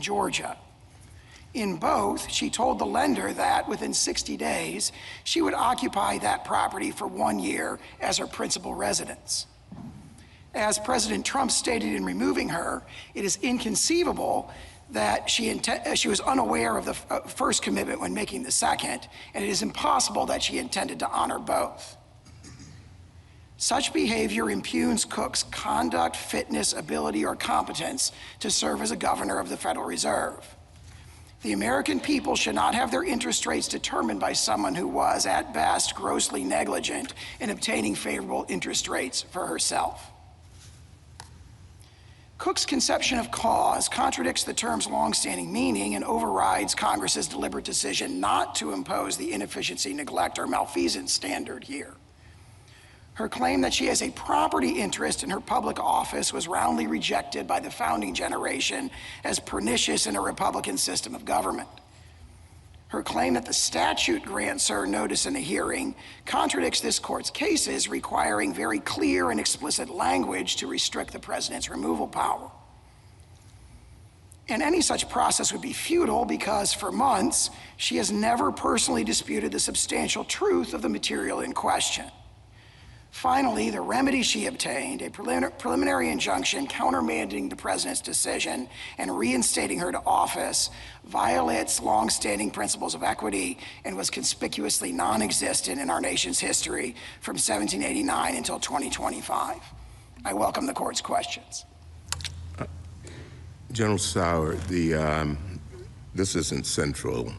in Georgia. In both, she told the lender that within 60 days, she would occupy that property for 1 year as her principal residence. As President Trump stated in removing her, it is inconceivable that she was unaware of the first commitment when making the second, and it is impossible that she intended to honor both. Such behavior impugns Cook's conduct, fitness, ability, or competence to serve as a governor of the Federal Reserve. The American people should not have their interest rates determined by someone who was, at best, grossly negligent in obtaining favorable interest rates for herself. Cook's conception of cause contradicts the term's longstanding meaning and overrides Congress's deliberate decision not to impose the inefficiency, neglect, or malfeasance standard here. Her claim that she has a property interest in her public office was roundly rejected by the founding generation as pernicious in a Republican system of government. Her claim that the statute grants her notice in a hearing contradicts this court's cases requiring very clear and explicit language to restrict the president's removal power. And any such process would be futile because for months, she has never personally disputed the substantial truth of the material in question. Finally, the remedy she obtained, a preliminary injunction countermanding the president's decision and reinstating her to office, violates longstanding principles of equity and was conspicuously non-existent in our nation's history from 1789 until 2025. I welcome the court's questions. General Sauer, this isn't central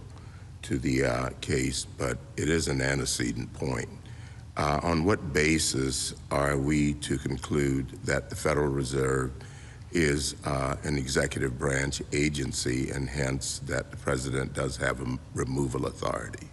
to the case, but it is an antecedent point. On what basis are we to conclude that the Federal Reserve is an executive branch agency and hence that the president does have a removal authority?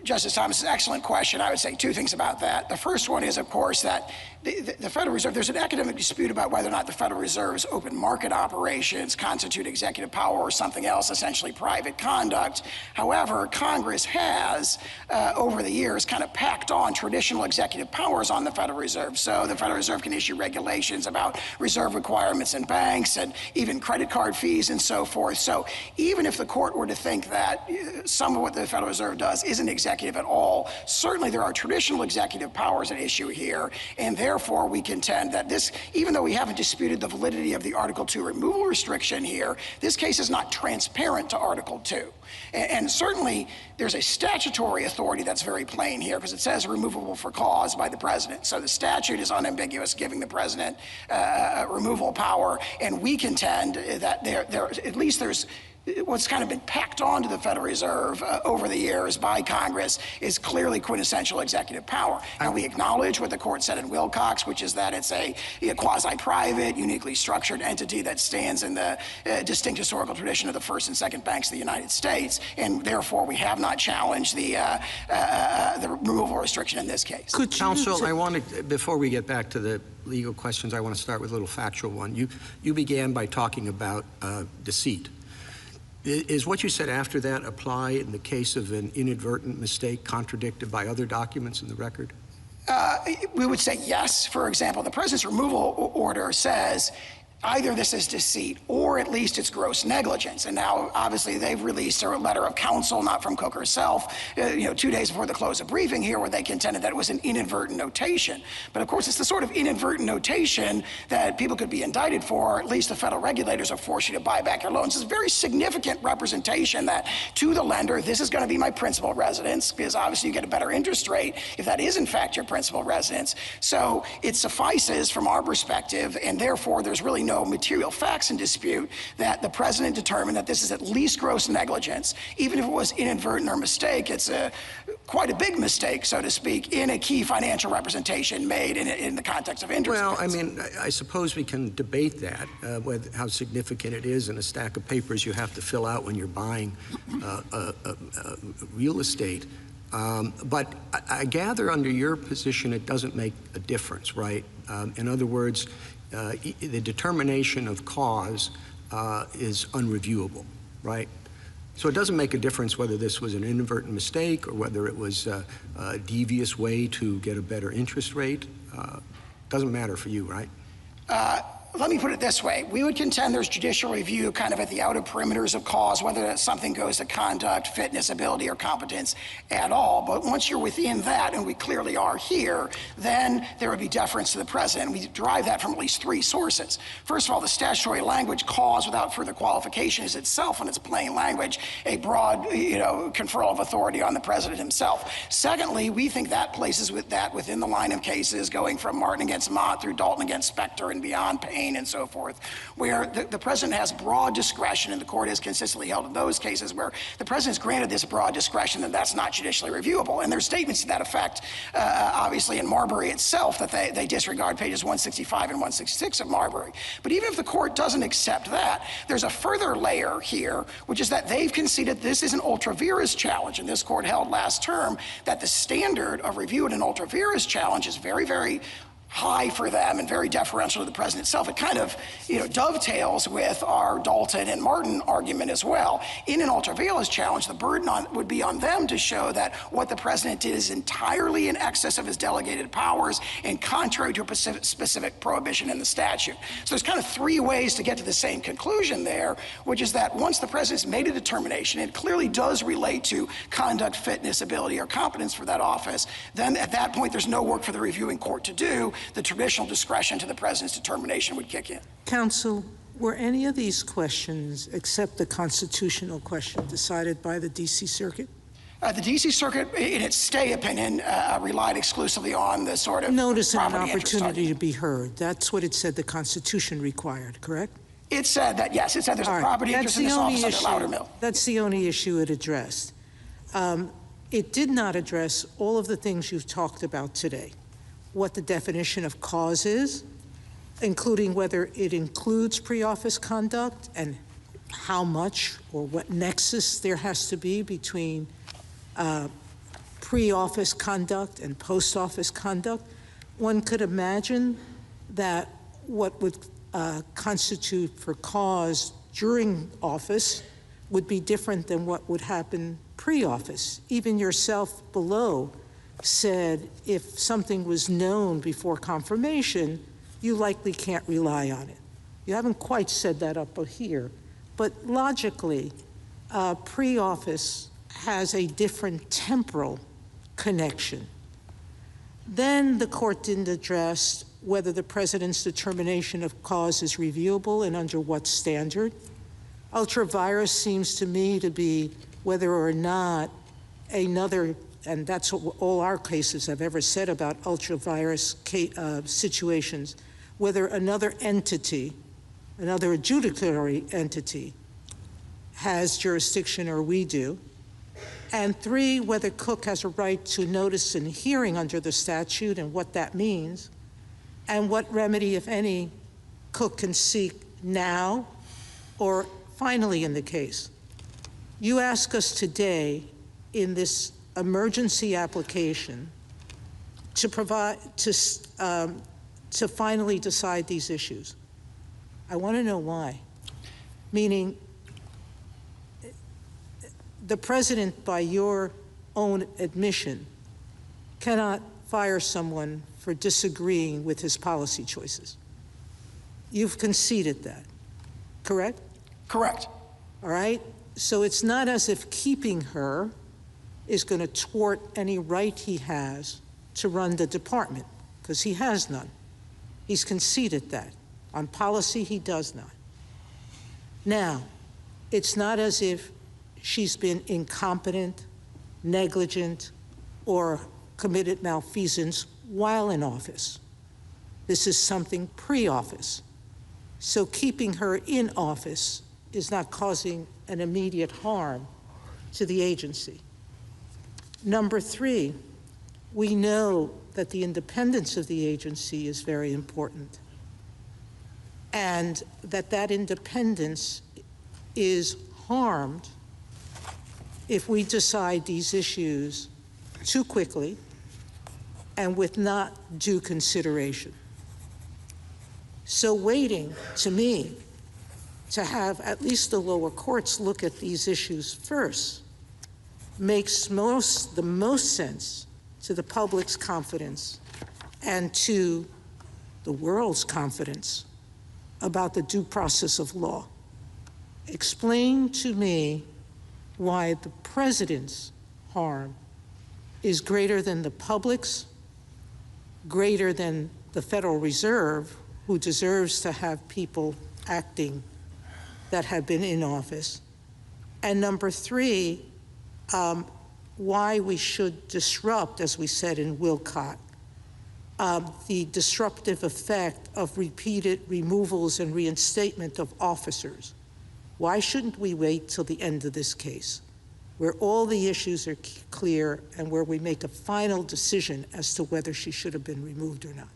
Justice Thomas, excellent question. I would say two things about that. The first one is, of course, that the Federal Reserve, there's an academic dispute about whether or not the Federal Reserve's open market operations constitute executive power or something else, essentially private conduct. However, Congress has, over the years, kind of packed on traditional executive powers on the Federal Reserve. So the Federal Reserve can issue regulations about reserve requirements in banks and even credit card fees and so forth. So even if the court were to think that some of what the Federal Reserve does isn't executive at all, certainly there are traditional executive powers at issue here, and therefore we contend that this, even though we haven't disputed the validity of the Article 2 removal restriction here, this case is not transparent to Article 2. And certainly there's a statutory authority that's very plain here because it says removable for cause by the president. So the statute is unambiguous, giving the president removal power, and we contend that at least there's what's kind of been packed onto the Federal Reserve over the years by Congress is clearly quintessential executive power. And we acknowledge what the court said in Wilcox, which is that it's a quasi-private, uniquely structured entity that stands in the distinct historical tradition of the first and second banks of the United States, and therefore we have not challenged the removal restriction in this case. Counsel, I want to, before we get back to the legal questions, I want to start with a little factual one. You began by talking about deceit. Is what you said after that apply in the case of an inadvertent mistake contradicted by other documents in the record? We would say yes. For example, the president's removal order says either this is deceit or at least it's gross negligence. And now, obviously, they've released a letter of counsel, not from Cook herself, 2 days before the close of briefing here, where they contended that it was an inadvertent notation. But of course, it's the sort of inadvertent notation that people could be indicted for, or at least the federal regulators are forced you to buy back your loans. It's a very significant representation that to the lender, this is going to be my principal residence, because obviously you get a better interest rate if that is in fact your principal residence. So it suffices from our perspective, and therefore there's really no material facts in dispute that the president determined that this is at least gross negligence. Even if it was inadvertent or mistake, it's quite a big mistake, so to speak, in a key financial representation made in the context of interest rates. Well, I mean, I suppose we can debate that, how significant it is in a stack of papers you have to fill out when you're buying real estate. But I gather under your position it doesn't make a difference, right? In other words, the determination of cause is unreviewable, right? So it doesn't make a difference whether this was an inadvertent mistake or whether it was a devious way to get a better interest rate. Doesn't matter for you, right? let me put it this way. We would contend there's judicial review kind of at the outer perimeters of cause, whether something goes to conduct, fitness, ability, or competence at all. But once you're within that, and we clearly are here, then there would be deference to the president. We derive that from at least three sources. First of all, the statutory language, cause without further qualification, is itself, in its plain language, a broad, conferral of authority on the president himself. Secondly, we think that places within the line of cases going from Martin against Mott through Dalton against Specter and beyond, Payne and so forth, where the president has broad discretion, and the court has consistently held in those cases where the president's granted this broad discretion, then that's not judicially reviewable. And there's statements to that effect, obviously, in Marbury itself, that they disregard pages 165 and 166 of Marbury. But even if the court doesn't accept that, there's a further layer here, which is that they've conceded this is an ultra vires challenge, and this court held last term that the standard of review in an ultra vires challenge is very, very high for them and very deferential to the president itself. It kind of, dovetails with our Dalton and Martin argument as well. In an ultra vires challenge, the burden would be on them to show that what the president did is entirely in excess of his delegated powers and contrary to a specific prohibition in the statute. So there's kind of three ways to get to the same conclusion there, which is that once the president's made a determination, it clearly does relate to conduct, fitness, ability, or competence for that office, then at that point there's no work for the reviewing court to do. The traditional discretion to the president's determination would kick in. Counsel, were any of these questions, except the constitutional question, decided by the D.C. Circuit? The D.C. Circuit, in its stay opinion, relied exclusively on the sort of notice and an property opportunity to be heard. That's what it said the Constitution required, correct? It said that, yes. It said there's a property interest in this office under Loudermill. That's the only issue it addressed. It did not address all of the things you've talked about today. What the definition of cause is, including whether it includes pre-office conduct and how much or what nexus there has to be between pre-office conduct and post-office conduct. One could imagine that what would constitute for cause during office would be different than what would happen pre-office. Even yourself below said if something was known before confirmation, you likely can't rely on it. You haven't quite said that up here, but logically, pre-office has a different temporal connection. Then the court didn't address whether the president's determination of cause is reviewable and under what standard. Ultra vires seems to me to be whether or not another, and that's what all our cases have ever said about ultra vires situations, whether another entity, another adjudicatory entity, has jurisdiction or we do. And three, whether Cook has a right to notice and hearing under the statute and what that means, and what remedy, if any, Cook can seek now or finally in the case. You ask us today in this emergency application to provide, to finally decide these issues. I want to know why. Meaning, the president, by your own admission, cannot fire someone for disagreeing with his policy choices. You've conceded that, correct? Correct. All right? So it's not as if keeping her is going to thwart any right he has to run the department, because he has none. He's conceded that. On policy, he does not. Now, it's not as if she's been incompetent, negligent, or committed malfeasance while in office. This is something pre-office. So keeping her in office is not causing an immediate harm to the agency. Number three, we know that the independence of the agency is very important, and that independence is harmed if we decide these issues too quickly and with not due consideration. So waiting, to me, to have at least the lower courts look at these issues first makes the most sense to the public's confidence and to the world's confidence about the due process of law. Explain to me why the president's harm is greater than the public's, greater than the Federal Reserve, who deserves to have people acting that have been in office. And number three, why we should disrupt, as we said in Wilcott, the disruptive effect of repeated removals and reinstatement of officers. Why shouldn't we wait till the end of this case, where all the issues are clear and where we make a final decision as to whether she should have been removed or not?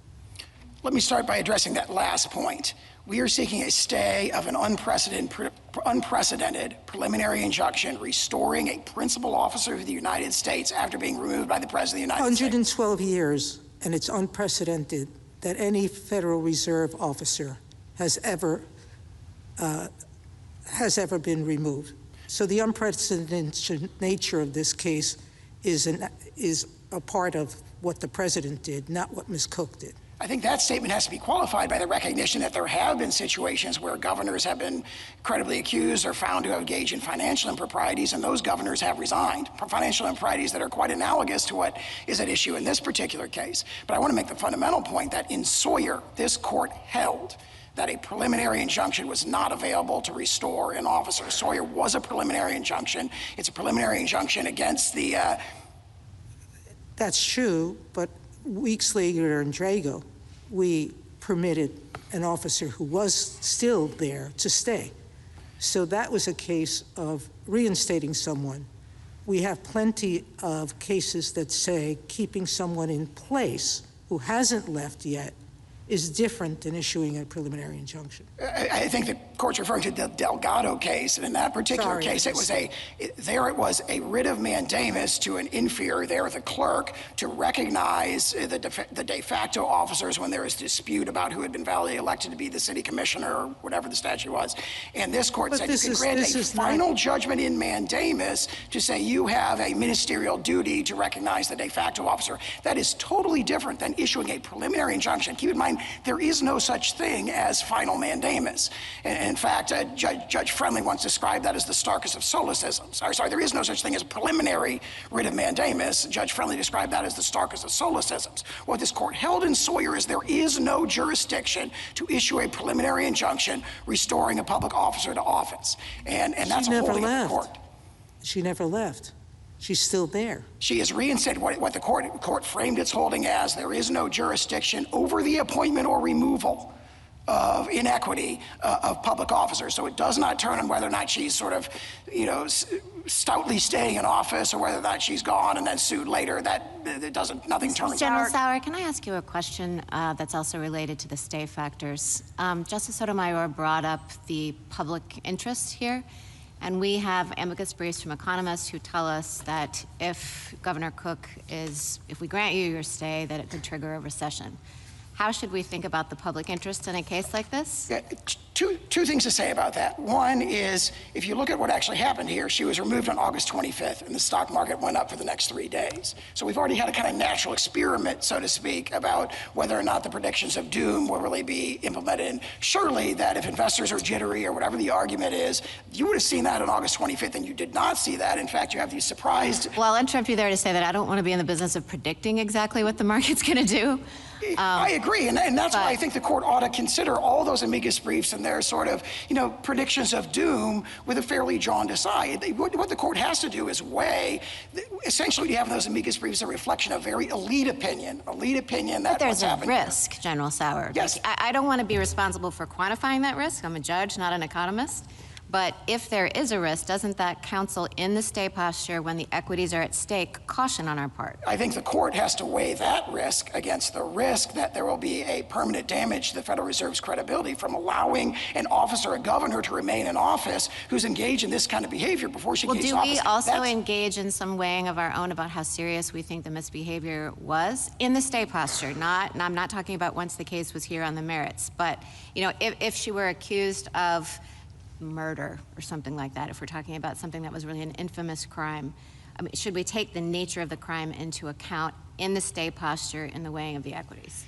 Let me start by addressing that last point. We are seeking a stay of an unprecedented preliminary injunction restoring a principal officer of the United States after being removed by the President of the United States. 112 years, and it's unprecedented that any Federal Reserve officer has ever been removed. So the unprecedented nature of this case is a part of what the President did, not what Ms. Cook did. I think that statement has to be qualified by the recognition that there have been situations where governors have been credibly accused or found to have engaged in financial improprieties, and those governors have resigned. Financial improprieties that are quite analogous to what is at issue in this particular case. But I want to make the fundamental point that in Sawyer, this court held that a preliminary injunction was not available to restore an officer. Sawyer was a preliminary injunction. It's a preliminary injunction against the... That's true, but weeks later in Drago, we permitted an officer who was still there to stay. So that was a case of reinstating someone. We have plenty of cases that say keeping someone in place who hasn't left yet is different than issuing a preliminary injunction. I think the court's referring to the Delgado case, and in that particular case, it was a writ of mandamus to an inferior there, the clerk, to recognize the de facto officers when there is dispute about who had been validly elected to be the city commissioner or whatever the statute was. And this court said you can grant a final judgment in mandamus to say you have a ministerial duty to recognize the de facto officer. That is totally different than issuing a preliminary injunction. Keep in mind, there is no such thing as final mandamus. And in fact, Judge Friendly once described that as the starkest of solecisms. Sorry, there is no such thing as a preliminary writ of mandamus. Judge Friendly described that as the starkest of solecisms. What this court held in Sawyer is there is no jurisdiction to issue a preliminary injunction restoring a public officer to office. And that's a holding of the court. She never left. She's still there. She is reinstated. What the court framed its holding as, there is no jurisdiction over the appointment or removal of inequity of public officers. So it does not turn on whether or not she's sort of, stoutly staying in office or whether or not she's gone and then sued later. Nothing turns General out. Sauer, can I ask you a question that's also related to the stay factors? Justice Sotomayor brought up the public interest here. And we have amicus briefs from economists who tell us that if Governor Cook if we grant you your stay, that it could trigger a recession. How should we think about the public interest in a case like this? Yeah, two things to say about that. One is, if you look at what actually happened here, she was removed on August 25th, and the stock market went up for the next 3 days. So we've already had a kind of natural experiment, so to speak, about whether or not the predictions of doom will really be implemented. And surely that if investors are jittery or whatever the argument is, you would have seen that on August 25th, and you did not see that. In fact, you have these surprised... Well, I'll interrupt you there to say that I don't want to be in the business of predicting exactly what the market's going to do. I agree, and that's why I think the court ought to consider all those amicus briefs and their sort of, predictions of doom with a fairly jaundiced eye. What the court has to do is weigh, essentially, you have those amicus briefs a reflection of very elite opinion that but there's a risk, here. General Sauer. Yes. I don't want to be responsible for quantifying that risk. I'm a judge, not an economist. But if there is a risk, doesn't that counsel in the stay posture when the equities are at stake caution on our part? I think the court has to weigh that risk against the risk that there will be a permanent damage to the Federal Reserve's credibility from allowing an officer, a governor, to remain in office who's engaged in this kind of behavior before she gets office. Do we also engage in some weighing of our own about how serious we think the misbehavior was in the stay posture? I'm not talking about once the case was here on the merits, but if she were accused of murder or something like that, if we're talking about something that was really an infamous crime, should we take the nature of the crime into account in the stay posture in the weighing of the equities?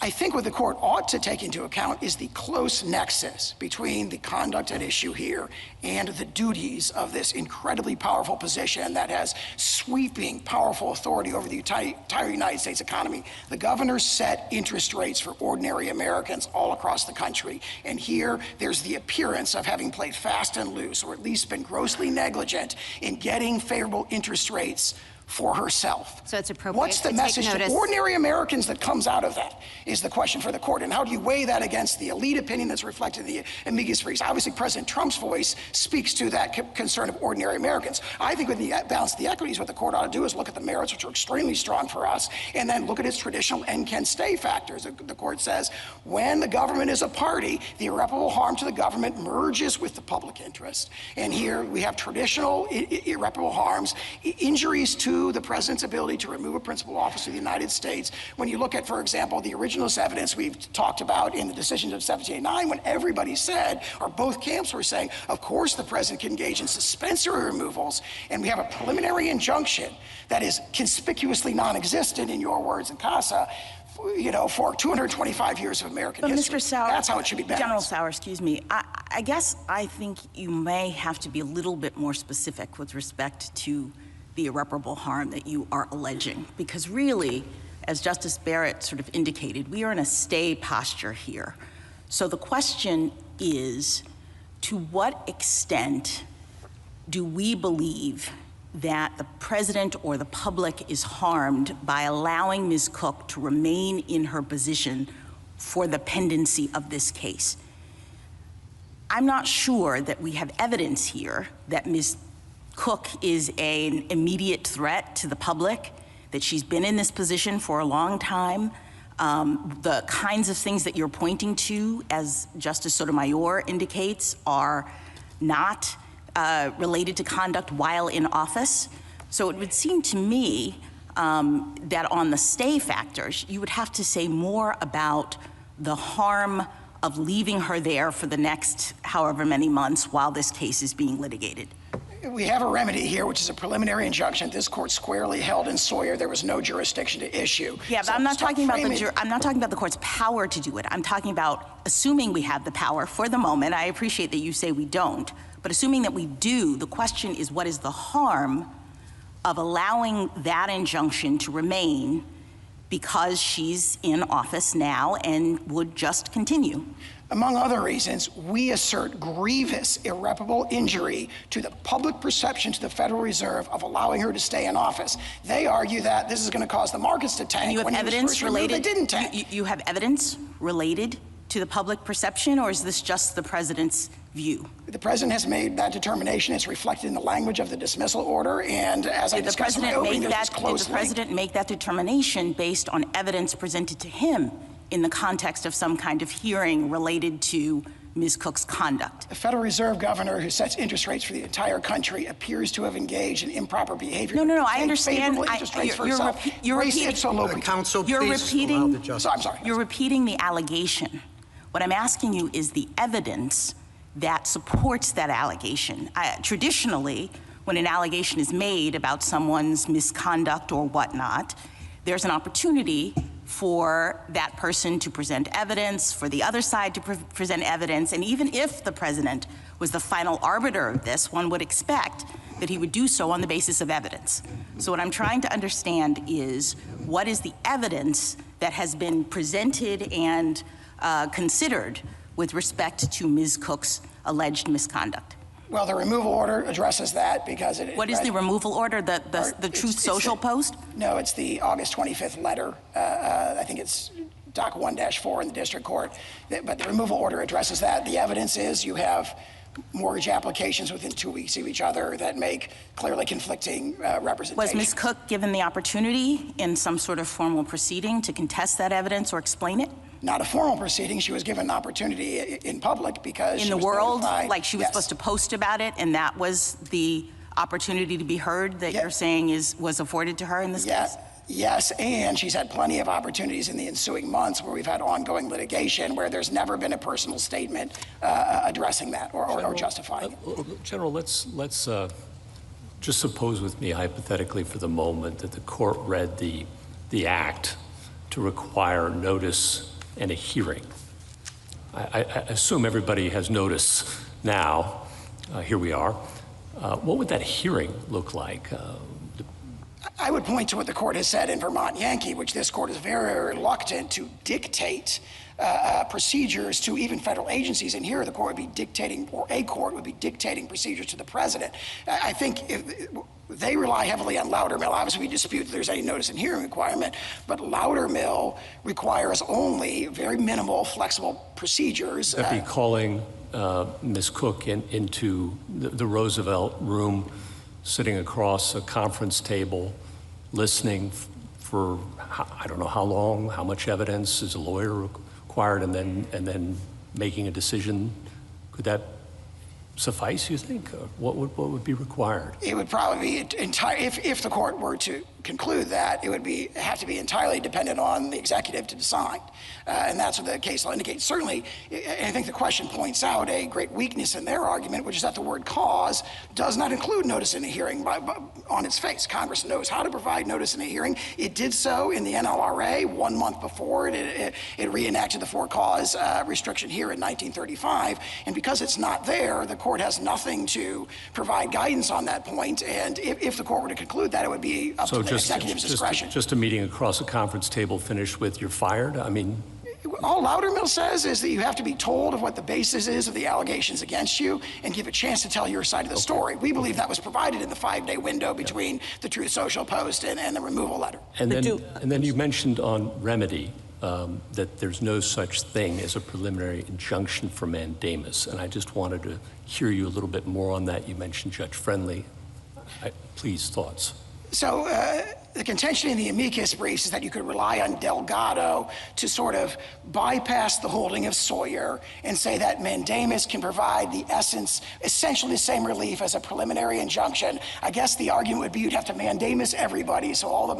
I think what the court ought to take into account is the close nexus between the conduct at issue here and the duties of this incredibly powerful position that has sweeping, powerful authority over the entire United States economy. The governor set interest rates for ordinary Americans all across the country. And here, there's the appearance of having played fast and loose, or at least been grossly negligent in getting favorable interest rates for herself. So it's appropriate What's the to message take to notice. ordinary Americans that comes out of that is the question for the court. And how do you weigh that against the elite opinion that's reflected in the amicus briefs? Obviously, President Trump's voice speaks to that concern of ordinary Americans. I think with the balance of the equities, what the court ought to do is look at the merits, which are extremely strong for us, and then look at its traditional and can stay factors. The court says when the government is a party, the irreparable harm to the government merges with the public interest. And here we have traditional irreparable harms, injuries to the president's ability to remove a principal officer of the United States. When you look at, for example, the originalist evidence we've talked about in the decisions of 1789, when everybody said, or both camps were saying, of course the president can engage in suspensory removals, and we have a preliminary injunction that is conspicuously non-existent, in your words, in CASA, for 225 years of American history. Mr. Sauer, that's how it should be balanced. General Sauer, excuse me. I guess I think you may have to be a little bit more specific with respect to the irreparable harm that you are alleging. Because really, as Justice Barrett sort of indicated, we are in a stay posture here. So the question is, to what extent do we believe that the president or the public is harmed by allowing Ms. Cook to remain in her position for the pendency of this case? I'm not sure that we have evidence here that Ms. Cook is an immediate threat to the public, that she's been in this position for a long time. The kinds of things that you're pointing to, as Justice Sotomayor indicates, are not related to conduct while in office. So it would seem to me that on the stay factors, you would have to say more about the harm of leaving her there for the next however many months while this case is being litigated. We have a remedy here, which is a preliminary injunction. This court squarely held in Sawyer there was no jurisdiction to issue. Yeah, but I'm not talking about the court's power to do it. I'm talking about assuming we have the power for the moment. I appreciate that you say we don't, but assuming that we do, the question is, what is the harm of allowing that injunction to remain because she's in office now and would just continue? Among other reasons, we assert grievous, irreparable injury to the public perception to the Federal Reserve of allowing her to stay in office. They argue that this is going to cause the markets to tank. And you have evidence related? They didn't tank. You have evidence related to the public perception, or is this just the president's view? The president has made that determination. It's reflected in the language of the dismissal order, and as I discussed in my opening, did the president make that determination based on evidence presented to him in the context of some kind of hearing related to Ms. Cook's conduct? The Federal Reserve governor who sets interest rates for the entire country appears to have engaged in improper behavior. No, I understand. You're repeating the allegation. What I'm asking you is the evidence that supports that allegation. Traditionally, when an allegation is made about someone's misconduct or whatnot, there's an opportunity for that person to present evidence, for the other side to present evidence, and even if the president was the final arbiter of this, one would expect that he would do so on the basis of evidence. So what I'm trying to understand is, what is the evidence that has been presented and considered with respect to Ms. Cook's alleged misconduct? Well, the removal order addresses that because it— What is the removal order? The Truth Social post? No, it's the August 25th letter. I think it's Doc 1-4 in the district court. But the removal order addresses that. The evidence is you have mortgage applications within 2 weeks of each other that make clearly conflicting representation. Was Ms. Cook given the opportunity in some sort of formal proceeding to contest that evidence or explain it? Not a formal proceeding. She was given an opportunity in public because in the world, like she was supposed to post about it, and that was the opportunity to be heard that you're saying was afforded to her in this case? Yes, and she's had plenty of opportunities in the ensuing months where we've had ongoing litigation where there's never been a personal statement addressing that or justifying it. General, let's just suppose with me hypothetically for the moment that the court read the act to require notice and a hearing. I assume everybody has notice now. Here we are. What would that hearing look like? I would point to what the court has said in Vermont Yankee, which this court is very reluctant to dictate procedures to even federal agencies. And here the court would be dictating, or a court would be dictating procedures to the president. I think they rely heavily on Loudermill. Obviously, we dispute that there's any notice and hearing requirement, but Loudermill requires only very minimal, flexible procedures. That be calling Ms. Cook into the Roosevelt room, sitting across a conference table, listening for I don't know how long, how much evidence is a lawyer required, and then making a decision. Could that suffice, you think? What would be required? It would probably be if the court were to conclude that, it would have to be entirely dependent on the executive to decide. And that's what the case law indicates. Certainly, I think the question points out a great weakness in their argument, which is that the word cause does not include notice in a hearing on its face. Congress knows how to provide notice in a hearing. It did so in the NLRA 1 month before it reenacted the for-cause restriction here in 1935. And because it's not there, the court has nothing to provide guidance on that point. And if the court were to conclude that, it would be up to the executive's discretion. Just a meeting across a conference table finished with "you're fired"? I mean, all Loudermill says is that you have to be told of what the basis is of the allegations against you and give a chance to tell your side of the story. We believe that was provided in the 5-day window between the Truth Social post and the removal letter. And then you mentioned on remedy that there's no such thing as a preliminary injunction for mandamus, and I just wanted to hear you a little bit more on that. You mentioned Judge Friendly. Please, thoughts. So the contention in the amicus briefs is that you could rely on Delgado to sort of bypass the holding of Sawyer and say that mandamus can provide essentially the same relief as a preliminary injunction. I guess the argument would be you'd have to mandamus everybody, so all the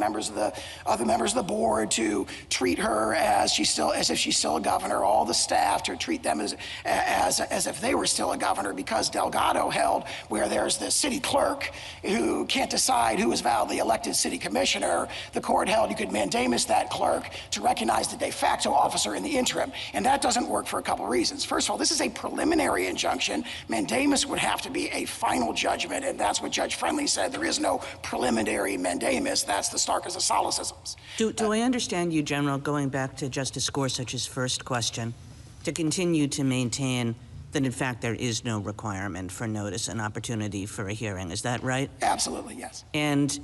other members of the board to treat her as if she's still a governor, all the staff to treat them as if they were still a governor, because Delgado held where there's the city clerk who can't decide who is validly elected city commissioner, the court held you could mandamus that clerk to recognize the de facto officer in the interim. And that doesn't work for a couple reasons. First of all, this is a preliminary injunction. Mandamus would have to be a final judgment, and that's what Judge Friendly said. There is no preliminary mandamus. That's the starkest of solecisms. Do I understand you, General, going back to Justice Gorsuch's first question, to continue to maintain that in fact there is no requirement for notice and opportunity for a hearing? Is that right? Absolutely, yes. And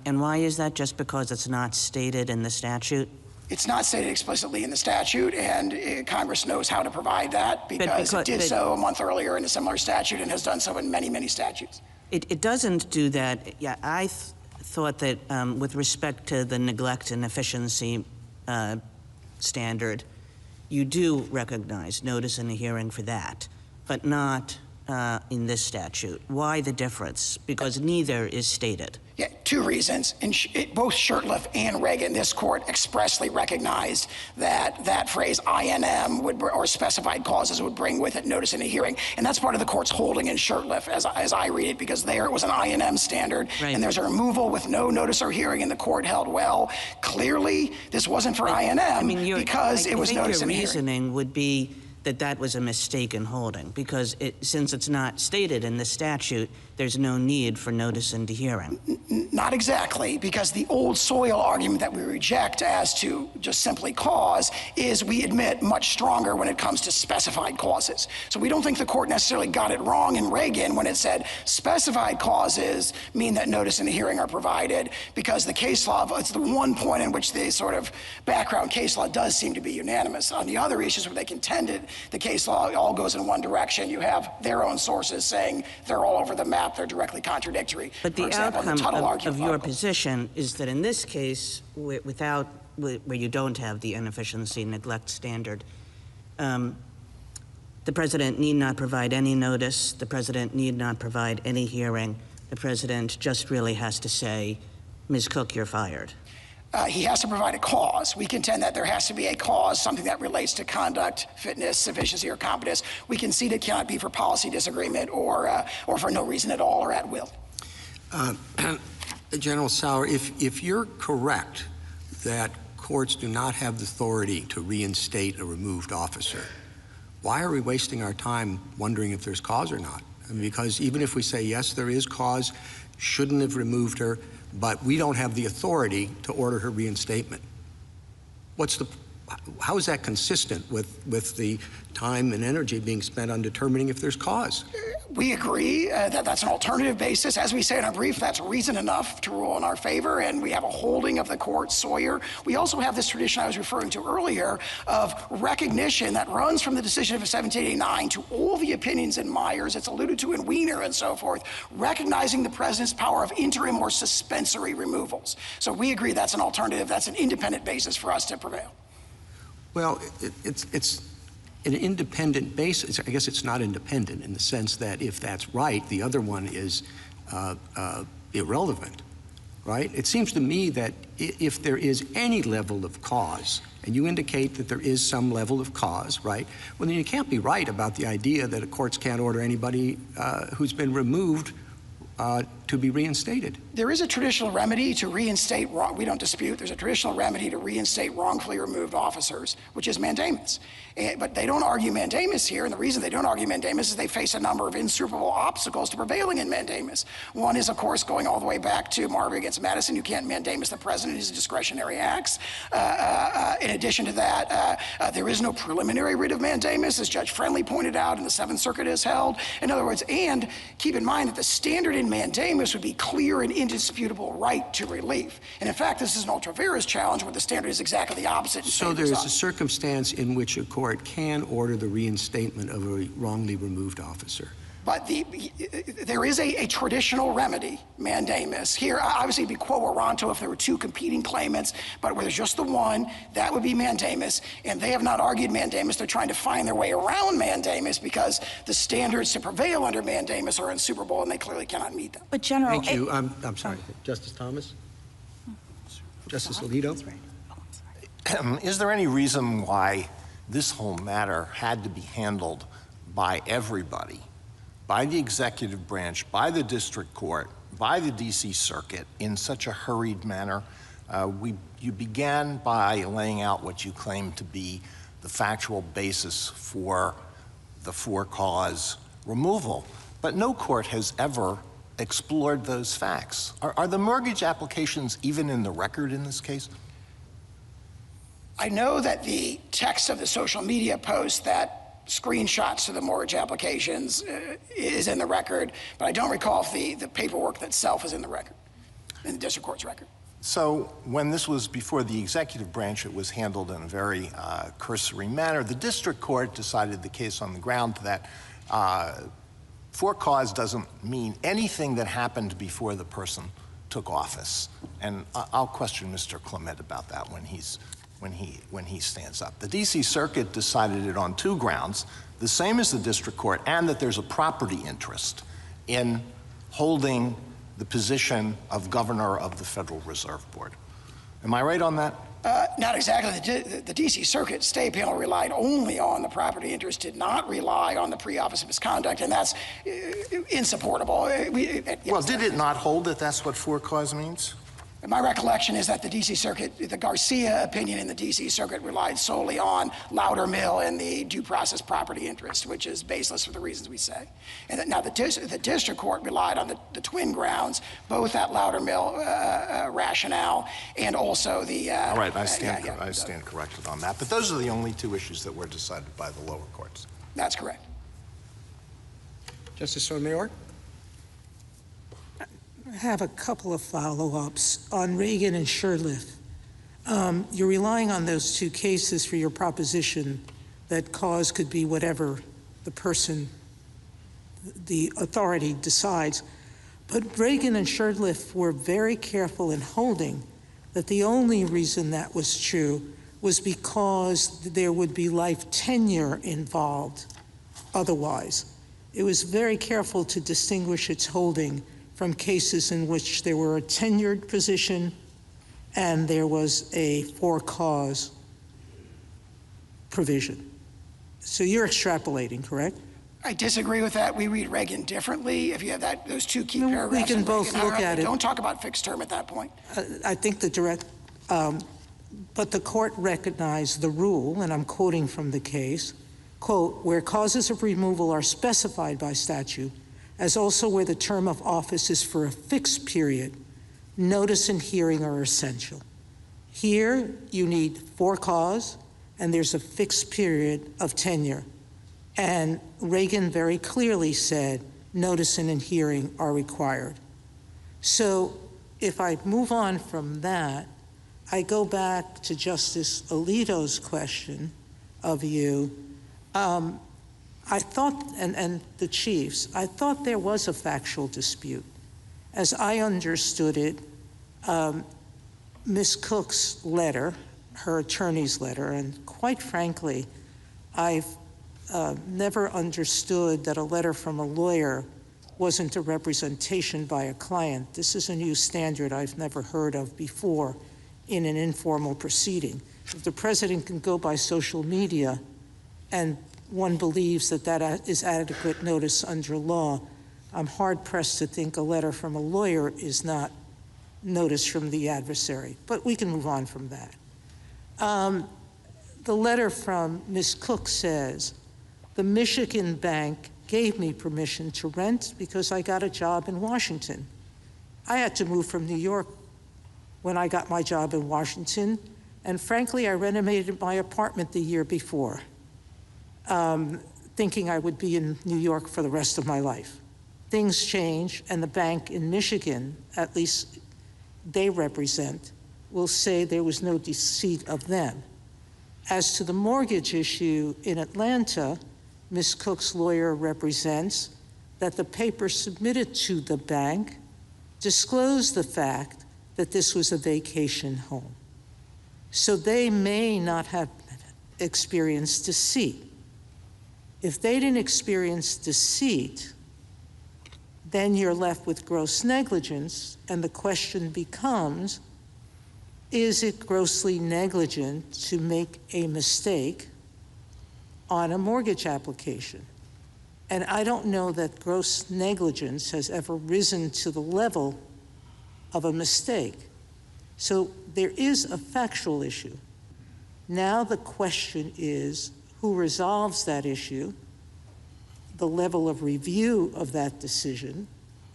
why is that? Just because it's not stated in the statute? It's not stated explicitly in the statute, and Congress knows how to provide that because it did so a month earlier in a similar statute and has done so in many, many statutes. It doesn't do that. Yeah, I thought that with respect to the neglect and efficiency standard, you do recognize notice and a hearing for that, but not in this statute. Why the difference? Because neither is stated. Yeah, two reasons. In both Shurtleff and Reagan, this court expressly recognized that that phrase INM or specified causes would bring with it notice in a hearing. And that's part of the court's holding in Shurtleff, as I read it, because there it was an INM standard, right, and there's a removal with no notice or hearing, and the court held, well, clearly this wasn't for INM because it was notice in a hearing. Your reasoning would be that that was a mistaken holding, because since it's not stated in the statute, there's no need for notice and hearing. Not exactly, because the old soil argument that we reject as to just simply cause is, we admit, much stronger when it comes to specified causes. So we don't think the court necessarily got it wrong in Reagan when it said specified causes mean that notice and a hearing are provided, because the case law, it's the one point in which the sort of background case law does seem to be unanimous. On the other issues where they contended the case law all goes in one direction, you have their own sources saying they're all over the map, they're directly contradictory. But the outcome of your position is that in this case, where you don't have the inefficiency neglect standard, the president need not provide any notice, the president need not provide any hearing, the president just really has to say, Ms. Cook, you're fired. He has to provide a cause. We contend that there has to be a cause, something that relates to conduct, fitness, sufficiency, or competence. We concede it cannot be for policy disagreement or for no reason at all or at will. General Sauer, if you're correct that courts do not have the authority to reinstate a removed officer, why are we wasting our time wondering if there's cause or not? I mean, because even if we say, yes, there is cause, shouldn't have removed her, but we don't have the authority to order her reinstatement. How is that consistent with the time and energy being spent on determining if there's cause? We agree that that's an alternative basis. As we say in our brief, that's reason enough to rule in our favor, and we have a holding of the court, Sawyer. We also have this tradition I was referring to earlier of recognition that runs from the decision of 1789 to all the opinions in Myers, it's alluded to in Wiener and so forth, recognizing the president's power of interim or suspensory removals. So we agree that's an alternative, that's an independent basis for us to prevail. Well, it's an independent basis. I guess it's not independent in the sense that if that's right, the other one is irrelevant, right? It seems to me that if there is any level of cause, and you indicate that there is some level of cause, right? Well, then you can't be right about the idea that courts can't order anybody who's been removed to be reinstated. There is a traditional remedy to reinstate we don't dispute, there's a traditional remedy to reinstate wrongfully removed officers, which is mandamus. But they don't argue mandamus here, and the reason they don't argue mandamus is they face a number of insuperable obstacles to prevailing in mandamus. One is, of course, going all the way back to Marbury against Madison. You can't mandamus the president, his discretionary acts. In addition to that, there is no preliminary writ of mandamus, as Judge Friendly pointed out and the Seventh Circuit has held. In other words, and keep in mind that the standard in mandamus would be clear and indisputable right to relief. And in fact, this is an ultra vires challenge where the standard is exactly the opposite. So there is a circumstance in which a court can order the reinstatement of a wrongly removed officer. But there is a traditional remedy, mandamus. Here, obviously, it'd be quo warranto if there were two competing claimants, but where there's just the one, that would be mandamus. And they have not argued mandamus. They're trying to find their way around mandamus because the standards to prevail under mandamus are insuperable, and they clearly cannot meet them. But General, Thank you. I'm sorry. Justice Thomas? Justice Alito? Is there any reason why this whole matter had to be handled by everybody, by the executive branch, by the district court, by the D.C. Circuit in such a hurried manner? You began by laying out what you claim to be the factual basis for the for-cause removal, but no court has ever explored those facts. Are the mortgage applications even in the record in this case? I know that the text of the social media post that screenshots to the mortgage applications is in the record, but I don't recall if the paperwork itself is in the record, in the district court's record. So when this was before the executive branch, it was handled in a very cursory manner. The district court decided the case on the ground that for cause doesn't mean anything that happened before the person took office. And I'll question Mr. Clement about that when he stands up. The D.C. Circuit decided it on two grounds, the same as the district court, and that there's a property interest in holding the position of governor of the Federal Reserve Board. Am I right on that? Not exactly. The D.C. Circuit stay panel relied only on the property interest, did not rely on the pre-office misconduct, and that's insupportable. Well, did it not hold that that's what for cause means? My recollection is that the D.C. Circuit, the Garcia opinion in the D.C. Circuit relied solely on Loudermill and the due process property interest, which is baseless for the reasons we say. And that now the district court relied on the twin grounds, both that Loudermill rationale and also the... All right, I stand corrected on that. But those are the only two issues that were decided by the lower courts. That's correct. Justice Sotomayor? I have a couple of follow-ups on Reagan and Shurtleff. You're relying on those two cases for your proposition that cause could be whatever the person, the authority decides. But Reagan and Shurtleff were very careful in holding that the only reason that was true was because there would be life tenure involved otherwise. It was very careful to distinguish its holding from cases in which there were a tenured position and there was a for-cause provision. So you're extrapolating, correct? I disagree with that. We read Reagan differently. If you have those two key paragraphs, we can both look at it. Don't talk about fixed term at that point. I think the direct but the court recognized the rule, and I'm quoting from the case, quote, where causes of removal are specified by statute, as also where the term of office is for a fixed period, notice and hearing are essential. Here, you need for cause, and there's a fixed period of tenure. And Reagan very clearly said notice and hearing are required. So if I move on from that, I go back to Justice Alito's question of you. I thought, and the Chiefs, I thought there was a factual dispute. As I understood it, Ms. Cook's letter, her attorney's letter, and quite frankly, I've never understood that a letter from a lawyer wasn't a representation by a client. This is a new standard I've never heard of before in an informal proceeding. If the president can go by social media and one believes that that is adequate notice under law, I'm hard-pressed to think a letter from a lawyer is not notice from the adversary. But we can move on from that. The letter from Ms. Cook says, the Michigan bank gave me permission to rent because I got a job in Washington. I had to move from New York when I got my job in Washington, and frankly, I renovated my apartment the year before, thinking I would be in New York for the rest of my life. Things change, and the bank in Michigan, at least they represent, will say there was no deceit of them. As to the mortgage issue in Atlanta, Ms. Cook's lawyer represents that the paper submitted to the bank disclosed the fact that this was a vacation home. So they may not have experienced deceit. If they didn't experience deceit, then you're left with gross negligence, and the question becomes, is it grossly negligent to make a mistake on a mortgage application? And I don't know that gross negligence has ever risen to the level of a mistake. So there is a factual issue. Now the question is, who resolves that issue, the level of review of that decision,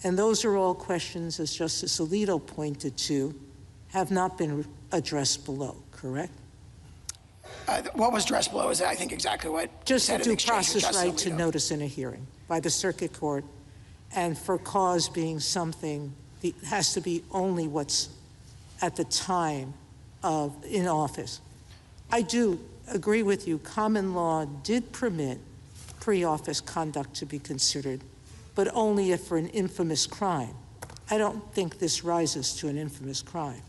and those are all questions, as Justice Alito pointed to, have not been addressed below, correct? What was addressed below is, I think, exactly what just said a in due exchange with process Justice right to Alito. notice in a hearing by the circuit court, and for cause being something that has to be only what's at the time of in office. I do agree with you. Common law did permit pre-office conduct to be considered, but only if for an infamous crime. I don't think this rises to an infamous crime.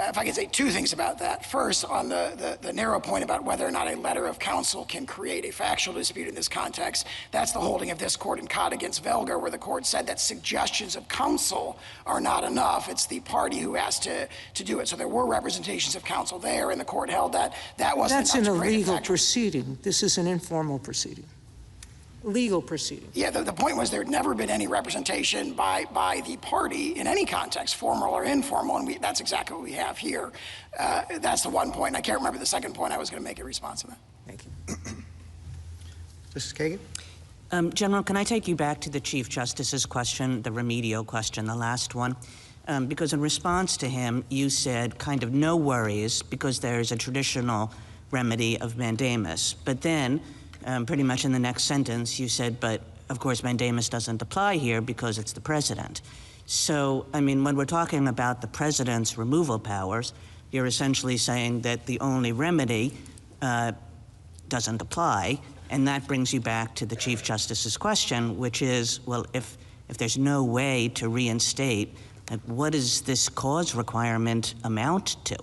If I could say two things about that. First, on the narrow point about whether or not a letter of counsel can create a factual dispute in this context, that's the holding of this court in Codd against Velger, where the court said that suggestions of counsel are not enough. It's the party who has to do it. So there were representations of counsel there, and the court held that that wasn't That's enough in to a create legal factual. proceeding. This is an informal proceeding. Legal proceeding. Yeah, the point was there had never been any representation by the party in any context, formal or informal, and that's exactly what we have here. That's the one point. I can't remember the second point I was going to make in response to that. Thank you. Justice Kagan? General, can I take you back to the Chief Justice's question, the remedial question, the last one? Because in response to him, you said kind of no worries because there's a traditional remedy of mandamus. But then, pretty much in the next sentence, you said, but of course mandamus doesn't apply here because it's the president. So, I mean, when we're talking about the president's removal powers, you're essentially saying that the only remedy doesn't apply, and that brings you back to the Chief Justice's question, which is, well, if there's no way to reinstate, what does this cause requirement amount to?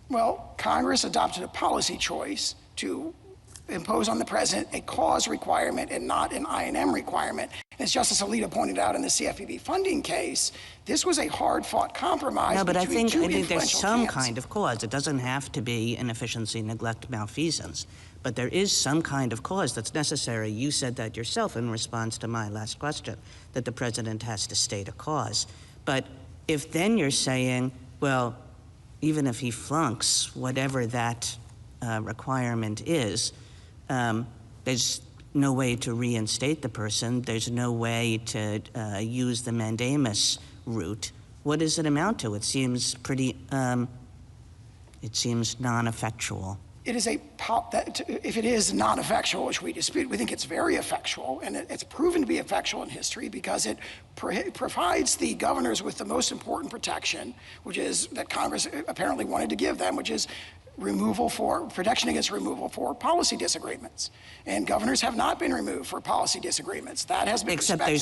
Well, Congress adopted a policy choice to impose on the president a cause requirement and not an I&M requirement. As Justice Alito pointed out in the CFPB funding case, this was a hard-fought compromise. No, but I between think two there's influential some camps. kind of cause. It doesn't have to be inefficiency, neglect, malfeasance, but there is some kind of cause that's necessary. You said that yourself in response to my last question, that the president has to state a cause. But if then you're saying, well, even if he flunks whatever that requirement is, there's no way to reinstate the person. There's no way to use the mandamus route. What does it amount to? It seems pretty, it seems non-effectual. It is if it is non-effectual, which we dispute, we think it's very effectual, and it's proven to be effectual in history because it provides the governors with the most important protection, which is that Congress apparently wanted to give them, which is protection against removal for policy disagreements. And governors have not been removed for policy disagreements. That has been Except respected.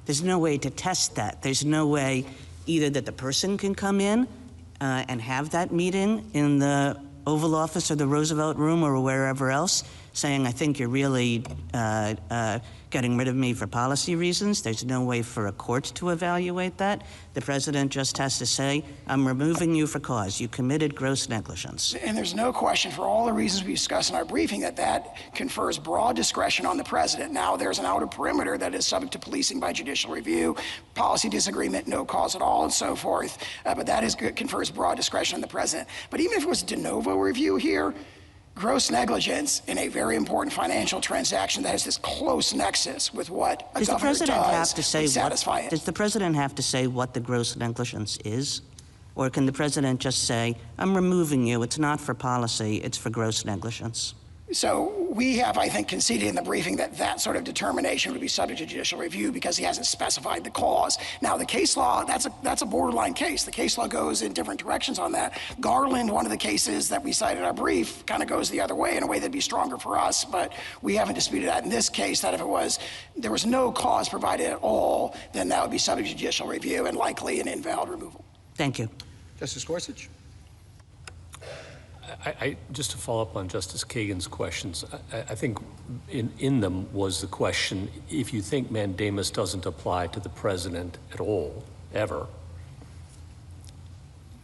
there's no way to test that. There's no way either that the person can come in and have that meeting in the Oval Office or the Roosevelt Room or wherever else, saying, I think you're really getting rid of me for policy reasons. There's no way for a court to evaluate that. The president just has to say, I'm removing you for cause. You committed gross negligence. And there's no question, for all the reasons we discussed in our briefing, that confers broad discretion on the president. Now, there's an outer perimeter that is subject to policing by judicial review, policy disagreement, no cause at all, and so forth. But that confers broad discretion on the president. But even if it was de novo review here, gross negligence in a very important financial transaction that has this close nexus with what a governor does would satisfy it. Does the president have to say what the gross negligence is? Or can the president just say, I'm removing you, it's not for policy, it's for gross negligence? So we have, I think, conceded in the briefing that that sort of determination would be subject to judicial review because he hasn't specified the cause. Now, the case law, that's a borderline case. The case law goes in different directions on that. Garland, one of the cases that we cited in our brief, kind of goes the other way in a way that'd be stronger for us, but we haven't disputed that in this case, that if there was no cause provided at all, then that would be subject to judicial review and likely an invalid removal. Thank you. Justice Gorsuch? Just to follow up on Justice Kagan's questions, I think in them was the question, if you think mandamus doesn't apply to the president at all, ever,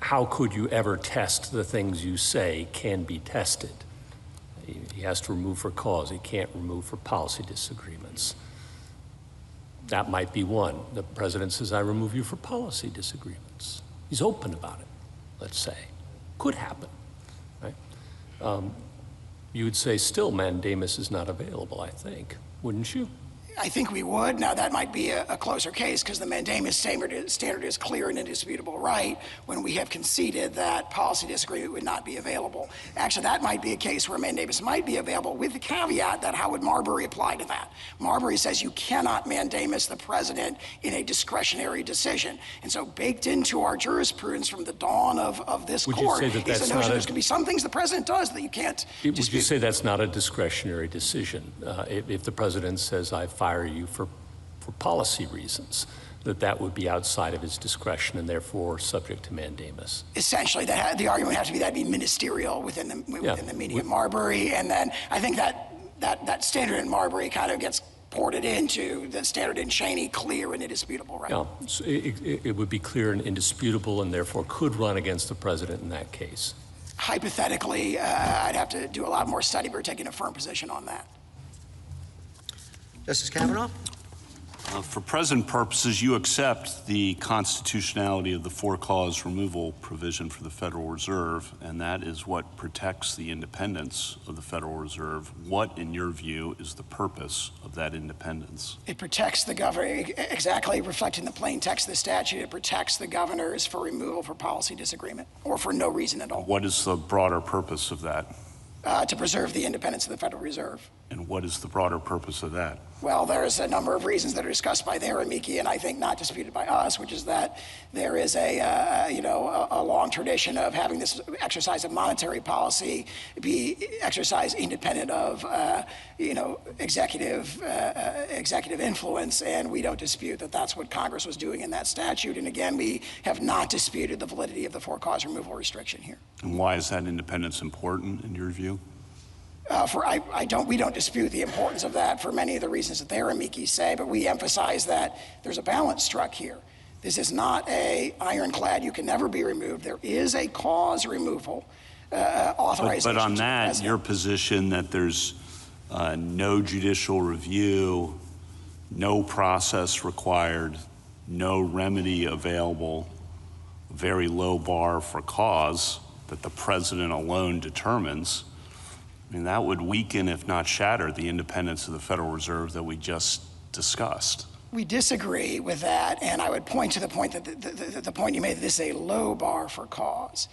how could you ever test the things you say can be tested? He has to remove for cause. He can't remove for policy disagreements. That might be one. The president says, I remove you for policy disagreements. He's open about it, let's say. Could happen. You would say still mandamus is not available, I think, wouldn't you? I think we would. Now, that might be a closer case because the mandamus standard is clear and indisputable right when we have conceded that policy disagreement would not be available. Actually, that might be a case where mandamus might be available with the caveat that how would Marbury apply to that? Marbury says you cannot mandamus the president in a discretionary decision. And so baked into our jurisprudence from the dawn of this court is the notion there's going to be some things the president does that you can't dispute. Would you say that's not a discretionary decision? If the president says, I fire you for policy reasons, that would be outside of his discretion and therefore subject to mandamus. Essentially, the argument would have to be that'd be ministerial within the meaning of Marbury, and then I think that standard in Marbury kind of gets ported into the standard in Cheney, clear and indisputable, right? Yeah, so it would be clear and indisputable and therefore could run against the president in that case. Hypothetically, I'd have to do a lot more study. We're taking a firm position on that. Justice Kavanaugh? For present purposes, you accept the constitutionality of the for-cause removal provision for the Federal Reserve, and that is what protects the independence of the Federal Reserve. What, in your view, is the purpose of that independence? It protects the governor, exactly reflecting the plain text of the statute. It protects the governors for removal for policy disagreement or for no reason at all. What is the broader purpose of that? To preserve the independence of the Federal Reserve. And what is the broader purpose of that? Well, there's a number of reasons that are discussed by their amici, and I think not disputed by us, which is that there is a long tradition of having this exercise of monetary policy be exercised independent of executive influence, and we don't dispute that that's what Congress was doing in that statute. And again, we have not disputed the validity of the for-cause removal restriction here. And why is that independence important in your view? We don't dispute the importance of that for many of the reasons that their amici say, but we emphasize that there's a balance struck here. This is not a ironclad, you can never be removed. There is a cause removal authorization. But on that, your position that there's no judicial review, no process required, no remedy available, very low bar for cause that the president alone determines, I mean, that would weaken, if not shatter, the independence of the Federal Reserve that we just discussed. We disagree with that, and I would point to the point that the point you made that this is a low bar for cause.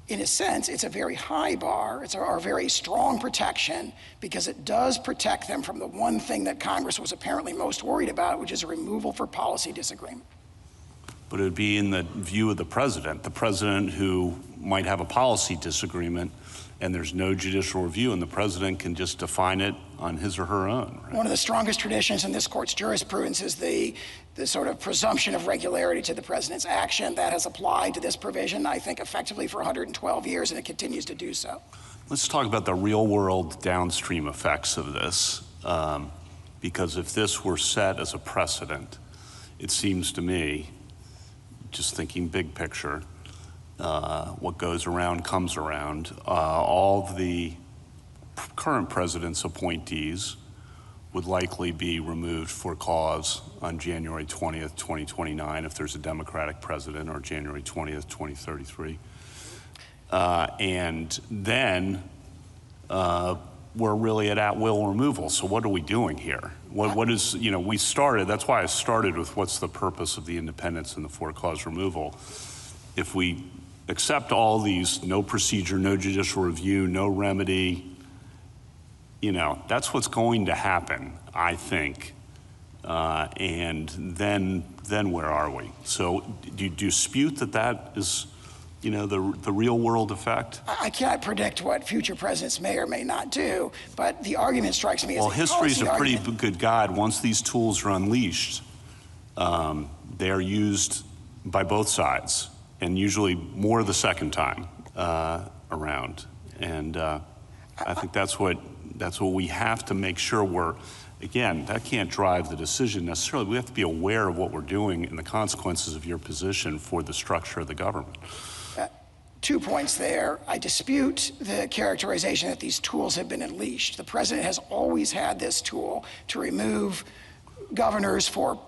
In a sense, it's a very high bar. It's a very strong protection because it does protect them from the one thing that Congress was apparently most worried about, which is a removal for policy disagreement. But it would be in the view of the president who might have a policy disagreement, and there's no judicial review, and the president can just define it on his or her own. Right? One of the strongest traditions in this court's jurisprudence is the sort of presumption of regularity to the president's action that has applied to this provision, I think, effectively for 112 years, and it continues to do so. Let's talk about the real-world downstream effects of this, because if this were set as a precedent, it seems to me, just thinking big picture, what goes around comes around. All of the current president's appointees would likely be removed for cause on January 20th, 2029, if there's a Democratic president, or January 20th, 2033. And then we're really at will removal. So what are we doing here? What is, we started, that's why I started with what's the purpose of the independence and the for-cause removal. If we accept all these, no procedure, no judicial review, no remedy, that's what's going to happen, I think. And then where are we? So do you dispute that is, the real world effect? I can't predict what future presidents may or may not do, but the argument strikes me as well, history's a pretty good guide. Once these tools are unleashed, they're used by both sides, and usually more the second time around. And I think that's what we have to make sure again, that can't drive the decision necessarily. We have to be aware of what we're doing and the consequences of your position for the structure of the government. 2 points there. I dispute the characterization that these tools have been unleashed. The president has always had this tool to remove governors for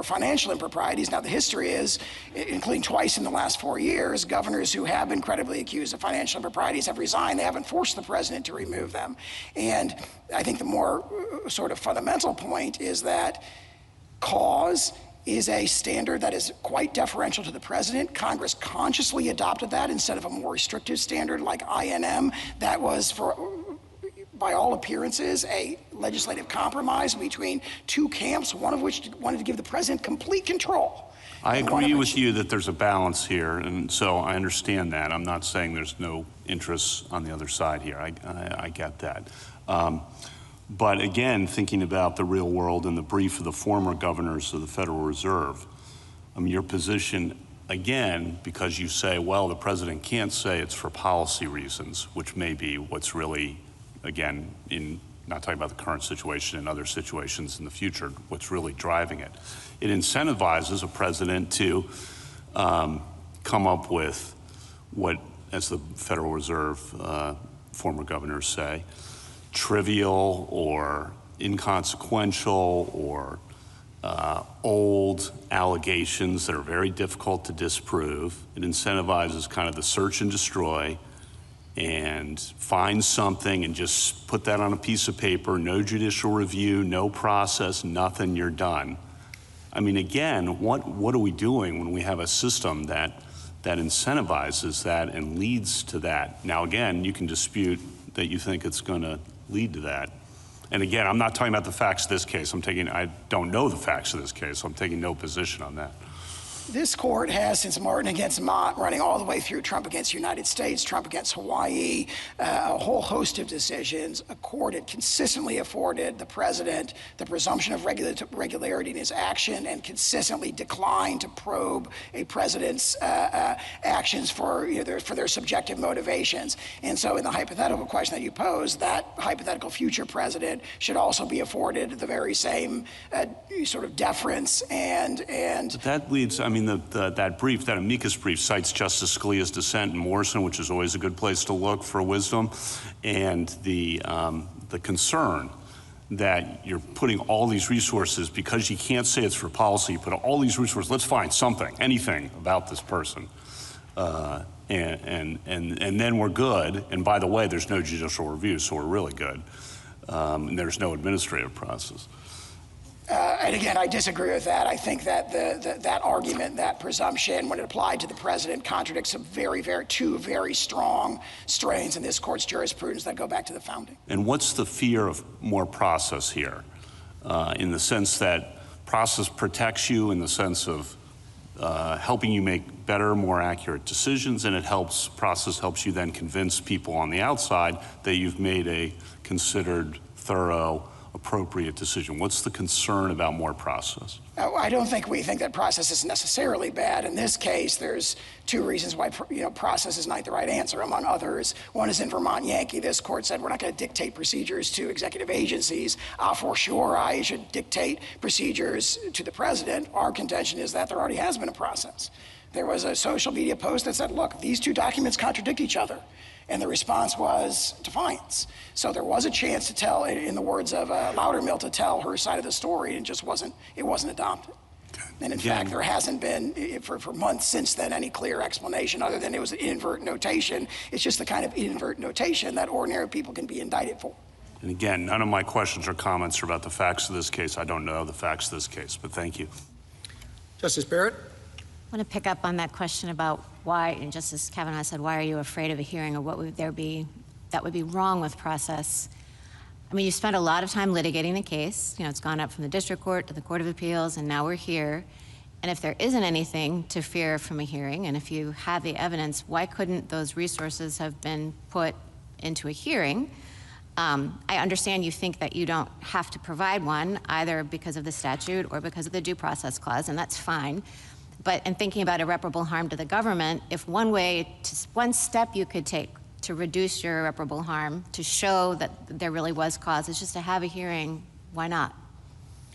financial improprieties. Now, the history is, including twice in the last 4 years, governors who have been credibly accused of financial improprieties have resigned. They haven't forced the president to remove them. And I think the more sort of fundamental point is that cause is a standard that is quite deferential to the president. Congress consciously adopted that instead of a more restrictive standard like INM. That was, by all appearances, a legislative compromise between two camps, one of which wanted to give the president complete control. I agree with you that there's a balance here, and so I understand that. I'm not saying there's no interests on the other side here. I get that. But again, thinking about the real world and the brief of the former governors of the Federal Reserve, your position, again, because you say, well, the president can't say it's for policy reasons, which may be what's really, again, not talking about the current situation and other situations in the future, what's really driving it. It incentivizes a president to come up with what, as the Federal Reserve former governors say, trivial or inconsequential or old allegations that are very difficult to disprove. It incentivizes kind of the search and destroy and find something and just put that on a piece of paper, no judicial review, no process, nothing, you're done. I mean, again, what are we doing when we have a system that incentivizes that and leads to that? Now, again, you can dispute that you think it's going to lead to that. And again, I'm not talking about the facts of this case. I don't know the facts of this case, so I'm taking no position on that. This court has, since Martin against Mott, running all the way through Trump against United States, Trump against Hawaii, a whole host of decisions, consistently afforded the president the presumption of regularity in his action and consistently declined to probe a president's actions for their subjective motivations. And so in the hypothetical question that you posed, that hypothetical future president should also be afforded the very same sort of deference and But that leads, that brief, that amicus brief, cites Justice Scalia's dissent in Morrison, which is always a good place to look for wisdom, and the concern that you're putting all these resources, because you can't say it's for policy, you put all these resources, let's find something, anything about this person. And then we're good. And by the way, there's no judicial review, so we're really good. And there's no administrative process. And again, I disagree with that. I think that that argument, that presumption, when it applied to the president, contradicts two very strong strains in this court's jurisprudence that go back to the founding. And what's the fear of more process here? In the sense that process protects you, in the sense of helping you make better, more accurate decisions, and process helps you then convince people on the outside that you've made a considered, thorough, appropriate decision. What's the concern about more process? I don't think we think that process is necessarily bad. In this case, there's two reasons why process is not the right answer, among others. One is in Vermont Yankee. This court said we're not going to dictate procedures to executive agencies. For sure, I should dictate procedures to the president. Our contention is that there already has been a process. There was a social media post that said, look, these two documents contradict each other. And the response was defiance. So there was a chance to tell, in the words of Loudermill, to tell her side of the story, and it wasn't adopted. Okay. And in fact, there hasn't been, for months since then, any clear explanation other than it was an inadvertent notation. It's just the kind of inadvertent notation that ordinary people can be indicted for. And again, none of my questions or comments are about the facts of this case. I don't know the facts of this case, but thank you. Justice Barrett? I want to pick up on that question about why, and Justice Kavanaugh said, why are you afraid of a hearing, or what would there be that would be wrong with process? I mean, you spent a lot of time litigating the case. It's gone up from the district court to the Court of Appeals, and now we're here. And if there isn't anything to fear from a hearing, and if you have the evidence, why couldn't those resources have been put into a hearing? I understand you think that you don't have to provide one, either because of the statute or because of the due process clause, and that's fine. But in thinking about irreparable harm to the government, if one step you could take to reduce your irreparable harm, to show that there really was cause, is just to have a hearing, why not?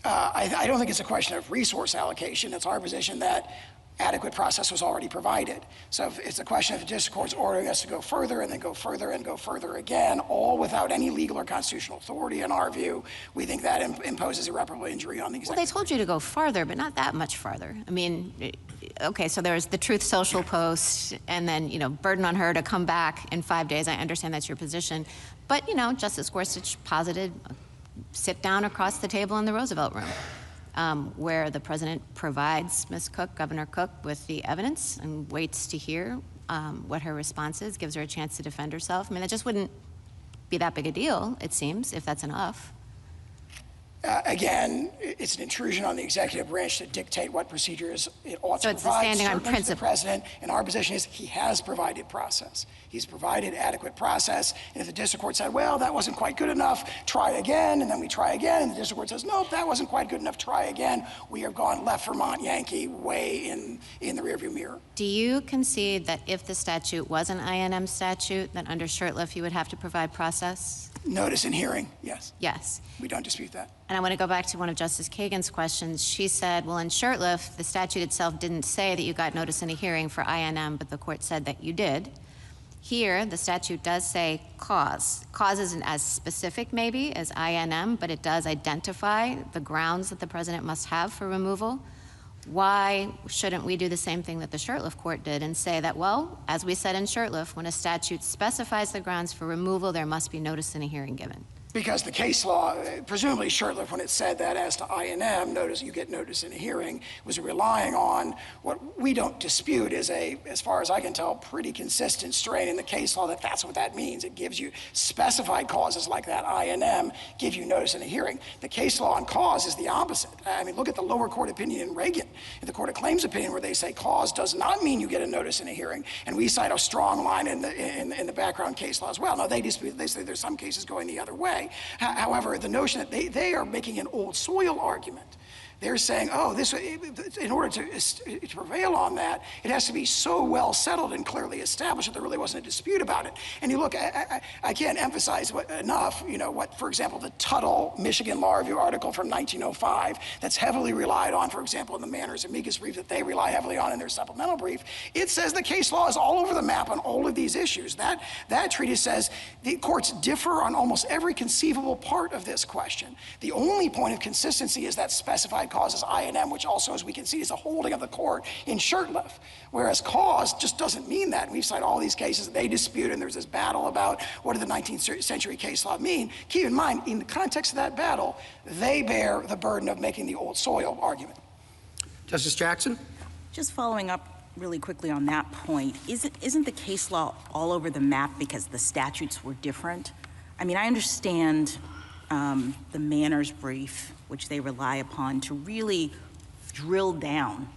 I don't think it's a question of resource allocation. It's our position that adequate process was already provided. So if it's a question of the district court's ordering us to go further and then go further and go further again, all without any legal or constitutional authority, in our view, we think that imposes irreparable injury on the executive. Well, they told you to go farther, but not that much farther. I mean, okay, so there's the Truth Social post, and then, burden on her to come back in 5 days. I understand that's your position. But, Justice Gorsuch posited sit down across the table in the Roosevelt room. Where the president provides Ms. Cook, Governor Cook, with the evidence and waits to hear what her response is, gives her a chance to defend herself. I mean, that just wouldn't be that big a deal, it seems, if that's enough. Again, it's an intrusion on the executive branch to dictate what procedures it ought to provide. So it's standing on principle. The president, and our position is he has provided process. He's provided adequate process. And if the district court said, well, that wasn't quite good enough, try again, and then we try again, and the district court says, nope, that wasn't quite good enough, try again, we have gone left Vermont Yankee way in the rearview mirror. Do you concede that if the statute was an INM statute, then under Shurtleff you would have to provide process? Notice and hearing, yes. Yes. We don't dispute that. And I want to go back to one of Justice Kagan's questions. She said, well, in Shurtleff, the statute itself didn't say that you got notice and a hearing for INM, but the court said that you did. Here, the statute does say cause. Cause isn't as specific, maybe, as INM, but it does identify the grounds that the president must have for removal. Why shouldn't we do the same thing that the Shurtleff court did and say that, well, as we said in Shurtleff, when a statute specifies the grounds for removal, there must be notice and a hearing given? Because the case law, presumably Shurtleff, when it said that as to INM, you get notice in a hearing, was relying on what we don't dispute is as far as I can tell, pretty consistent strain in the case law that's what that means. It gives you specified causes like that, INM, give you notice in a hearing. The case law on cause is the opposite. I mean, look at the lower court opinion in Reagan, in the Court of Claims opinion, where they say cause does not mean you get a notice in a hearing. And we cite a strong line in the background case law as well. Now, they dispute, they say there's some cases going the other way. However, the notion that they are making an old soil argument they're saying, oh, this, in order to prevail on that, it has to be so well settled and clearly established that there really wasn't a dispute about it. And you look, I can't emphasize enough, what, for example, the Tuttle Michigan Law Review article from 1905 that's heavily relied on, for example, in the Manners amicus brief that they rely heavily on in their supplemental brief. It says the case law is all over the map on all of these issues. That treatise says the courts differ on almost every conceivable part of this question. The only point of consistency is that specified cause is I&M, which also, as we can see, is a holding of the court in Shurtleff, whereas cause just doesn't mean that. We've cited all these cases that they dispute, and there's this battle about what did the 19th century case law mean. Keep in mind, in the context of that battle, they bear the burden of making the old soil argument. Justice Jackson? Just following up really quickly on that point, isn't the case law all over the map because the statutes were different? I mean, I understand the Manners brief, which they rely upon to really drill down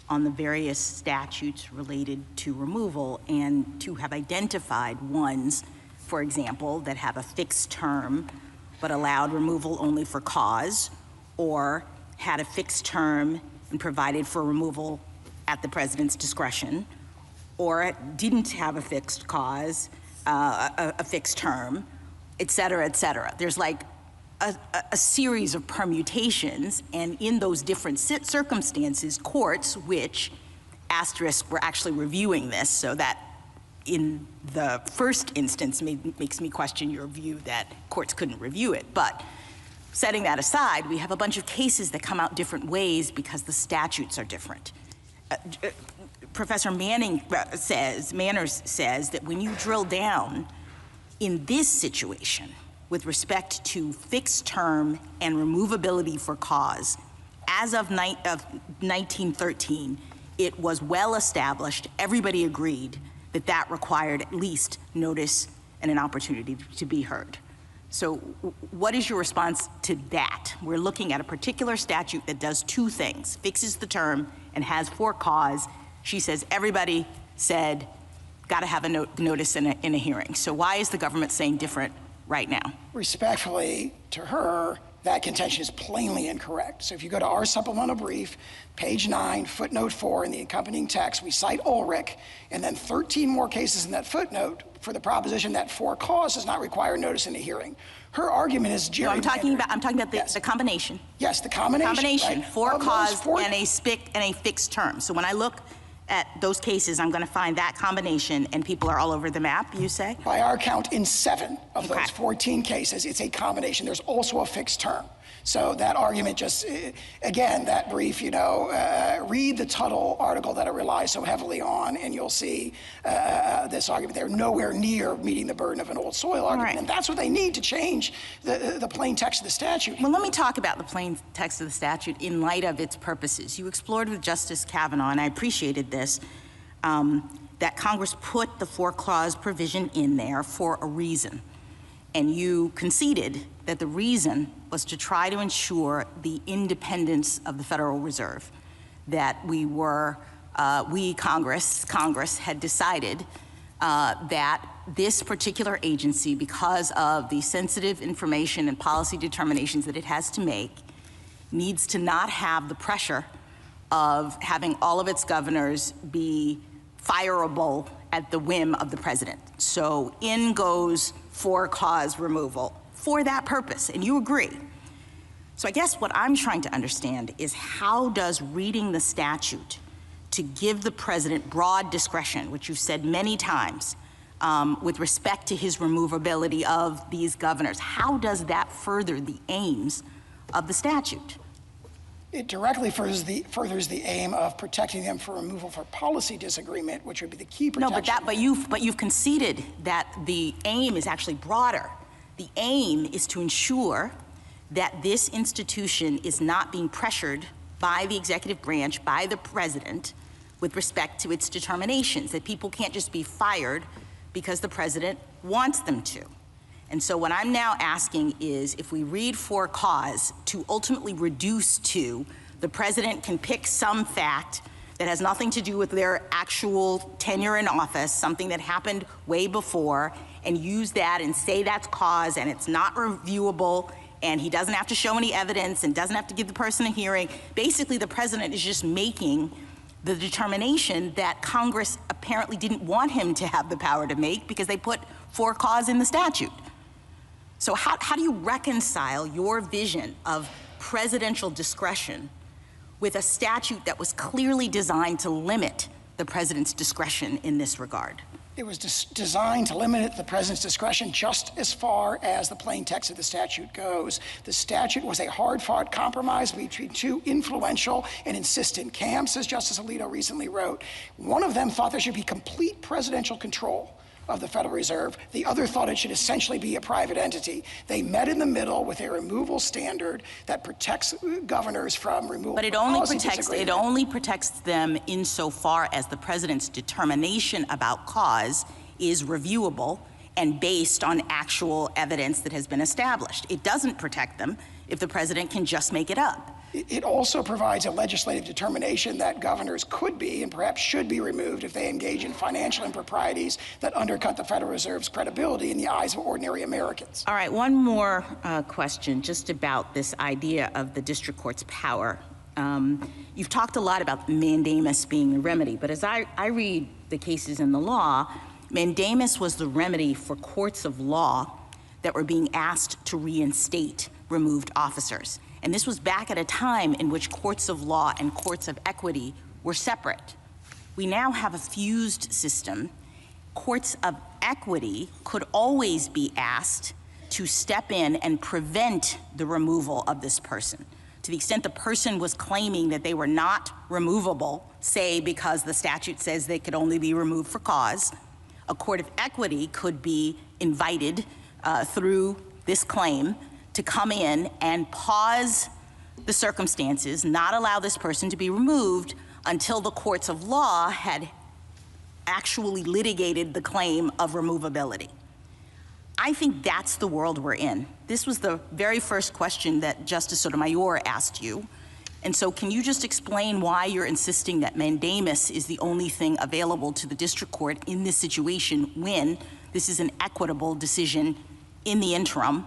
on the various statutes related to removal and to have identified ones, for example, that have a fixed term but allowed removal only for cause, or had a fixed term and provided for removal at the president's discretion, or didn't have a fixed cause, a fixed term, et cetera, et cetera. There's like a series of permutations, and in those different circumstances, courts, which asterisk were actually reviewing this, so that in the first instance makes me question your view that courts couldn't review it. But setting that aside, we have a bunch of cases that come out different ways because the statutes are different. Professor Manners says that when you drill down in this situation with respect to fixed term and removability for cause, as of 1913, it was well established, everybody agreed, that required at least notice and an opportunity to be heard. So what is your response to that? We're looking at a particular statute that does two things, fixes the term and has for cause. She says everybody said, got to have a notice in a hearing. So why is the government saying different right now? Respectfully to her, that contention is plainly incorrect. So if you go to our supplemental brief, page 9, footnote 4 in the accompanying text, we cite Ulrich, and then 13 more cases in that footnote for the proposition that for cause does not require notice in a hearing. Her argument is gerrymandered. No, I'm talking about the combination. Yes, the combination. Combination, right. for cause and a fixed term. So when I look at those cases, I'm going to find that combination, and people are all over the map, you say? By our count, in 7 of those 14 cases, it's a combination. There's also a fixed term. So that argument just, again, that brief, read the Tuttle article that it relies so heavily on, and you'll see this argument. They're nowhere near meeting the burden of an old soil argument. Right. And that's what they need to change the plain text of the statute. Well, let me talk about the plain text of the statute in light of its purposes. You explored with Justice Kavanaugh, and I appreciated this, that Congress put the for-clause provision in there for a reason. And you conceded that the reason was to try to ensure the independence of the Federal Reserve, that Congress had decided that this particular agency, because of the sensitive information and policy determinations that it has to make, needs to not have the pressure of having all of its governors be fireable at the whim of the president. So in goes for cause removal for that purpose, and you agree. So I guess what I'm trying to understand is how does reading the statute to give the president broad discretion, which you've said many times, with respect to his removability of these governors, how does that further the aims of the statute? It directly furthers the aim of protecting them for removal for policy disagreement, which would be the key protection. No, but you've conceded that the aim is actually broader. The aim is to ensure that this institution is not being pressured by the executive branch, by the president, with respect to its determinations, that people can't just be fired because the president wants them to. And so what I'm now asking is, if we read for cause to ultimately reduce to the president can pick some fact that has nothing to do with their actual tenure in office, something that happened way before, and use that and say that's cause and it's not reviewable and he doesn't have to show any evidence and doesn't have to give the person a hearing. Basically, the president is just making the determination that Congress apparently didn't want him to have the power to make because they put for cause in the statute. So how do you reconcile your vision of presidential discretion with a statute that was clearly designed to limit the president's discretion in this regard? It was designed to limit the president's discretion just as far as the plain text of the statute goes. The statute was a hard-fought compromise between two influential and insistent camps, as Justice Alito recently wrote. One of them thought there should be complete presidential control of the Federal Reserve. The other thought it should essentially be a private entity. They met in the middle with a removal standard that protects governors from removal. But it only protects them insofar as the president's determination about cause is reviewable and based on actual evidence that has been established. It doesn't protect them if the president can just make it up. It also provides a legislative determination that governors could be and perhaps should be removed if they engage in financial improprieties that undercut the Federal Reserve's credibility in the eyes of ordinary Americans. All right, one more question just about this idea of the district court's power. You've talked a lot about mandamus being the remedy, but as I read the cases in the law, mandamus was the remedy for courts of law that were being asked to reinstate removed officers. And this was back at a time in which courts of law and courts of equity were separate. We now have a fused system. Courts of equity could always be asked to step in and prevent the removal of this person. To the extent the person was claiming that they were not removable, say because the statute says they could only be removed for cause, a court of equity could be invited through this claim to come in and pause the circumstances, not allow this person to be removed until the courts of law had actually litigated the claim of removability. I think that's the world we're in. This was the very first question that Justice Sotomayor asked you. And so can you just explain why you're insisting that mandamus is the only thing available to the district court in this situation when this is an equitable decision in the interim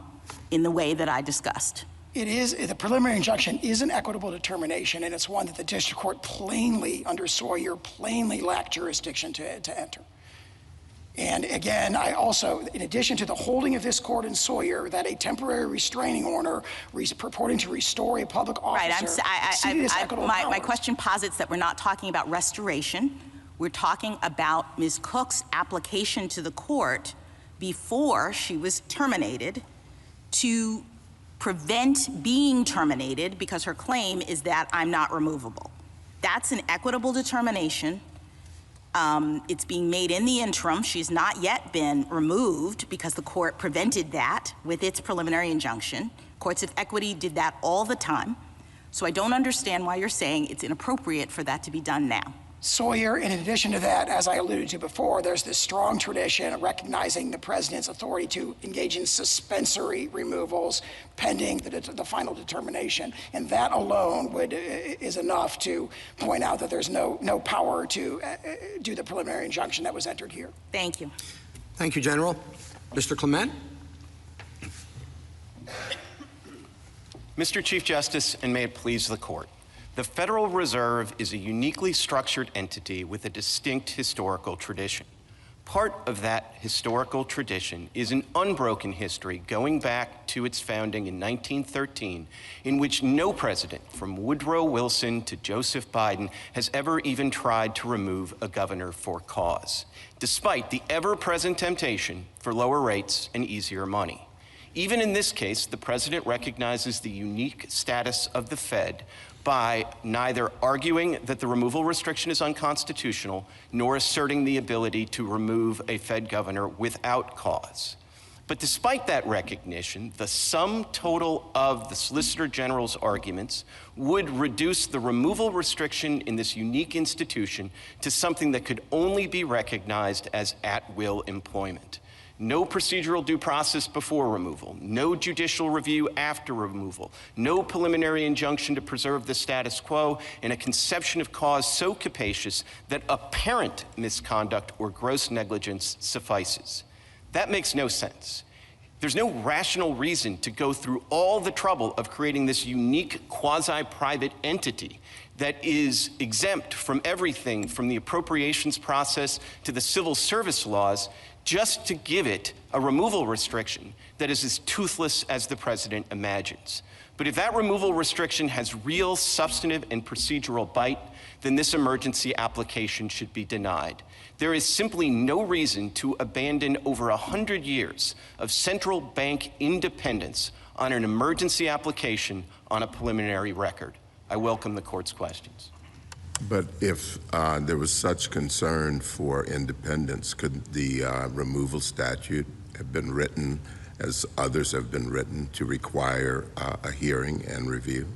in the way that I discussed? It is, the preliminary injunction is an equitable determination, and it's one that the district court plainly, under Sawyer, plainly lacked jurisdiction to enter. And again, I also, in addition to the holding of this court in Sawyer, that a temporary restraining order purporting to restore a public officer exceeded its equitable powers. My question posits that we're not talking about restoration. We're talking about Ms. Cook's application to the court before she was terminated to prevent being terminated because her claim is that I'm not removable. That's an equitable determination. It's being made in the interim. She's not yet been removed because the court prevented that with its preliminary injunction. Courts of equity did that all the time. So I don't understand why you're saying it's inappropriate for that to be done now. Sawyer, in addition to that, as I alluded to before, there's this strong tradition of recognizing the president's authority to engage in suspensory removals pending the final determination. And that alone is enough to point out that there's no power to do the preliminary injunction that was entered here. Thank you. Thank you, General. Mr. Clement? Mr. Chief Justice, and may it please the court. The Federal Reserve is a uniquely structured entity with a distinct historical tradition. Part of that historical tradition is an unbroken history going back to its founding in 1913, in which no president, from Woodrow Wilson to Joseph Biden, has ever even tried to remove a governor for cause, despite the ever-present temptation for lower rates and easier money. Even in this case, the president recognizes the unique status of the Fed by neither arguing that the removal restriction is unconstitutional nor asserting the ability to remove a Fed governor without cause. But despite that recognition, the sum total of the Solicitor General's arguments would reduce the removal restriction in this unique institution to something that could only be recognized as at-will employment. No procedural due process before removal, no judicial review after removal, no preliminary injunction to preserve the status quo, and a conception of cause so capacious that apparent misconduct or gross negligence suffices. That makes no sense. There's no rational reason to go through all the trouble of creating this unique quasi-private entity that is exempt from everything from the appropriations process to the civil service laws just to give it a removal restriction that is as toothless as the president imagines. But if that removal restriction has real substantive and procedural bite, then this emergency application should be denied. There is simply no reason to abandon over 100 years of central bank independence on an emergency application on a preliminary record. I welcome the court's questions. But if there was such concern for independence, could the removal statute have been written, as others have been written, to require a hearing and review?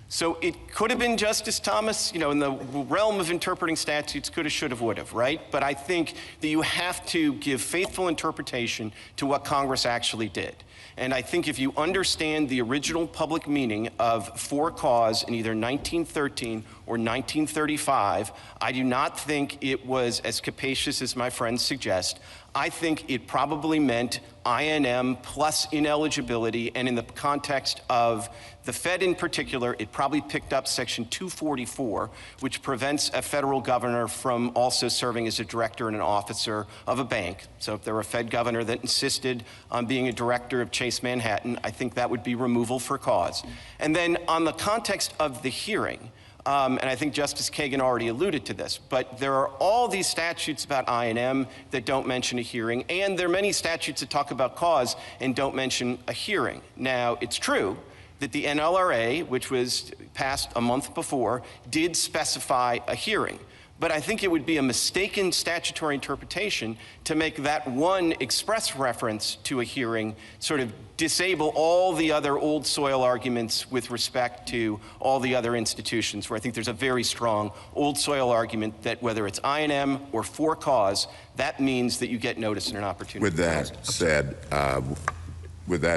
So it could have been, Justice Thomas, in the realm of interpreting statutes, could have, should have, would have, right? But I think that you have to give faithful interpretation to what Congress actually did. And I think if you understand the original public meaning of for cause in either 1913 or 1935, I do not think it was as capacious as my friends suggest. I think it probably meant INM plus ineligibility, and in the context of the Fed in particular, it probably picked up Section 244, which prevents a federal governor from also serving as a director and an officer of a bank. So if there were a Fed governor that insisted on being a director of Chase Manhattan, I think that would be removal for cause. And then on the context of the hearing, and I think Justice Kagan already alluded to this, but there are all these statutes about INM that don't mention a hearing, and there are many statutes that talk about cause and don't mention a hearing. Now, it's true that the NLRA, which was passed a month before, did specify a hearing. But I think it would be a mistaken statutory interpretation to make that one express reference to a hearing sort of disable all the other old soil arguments with respect to all the other institutions, where I think there's a very strong old soil argument that whether it's INM or for cause, that means that you get notice and an opportunity. With that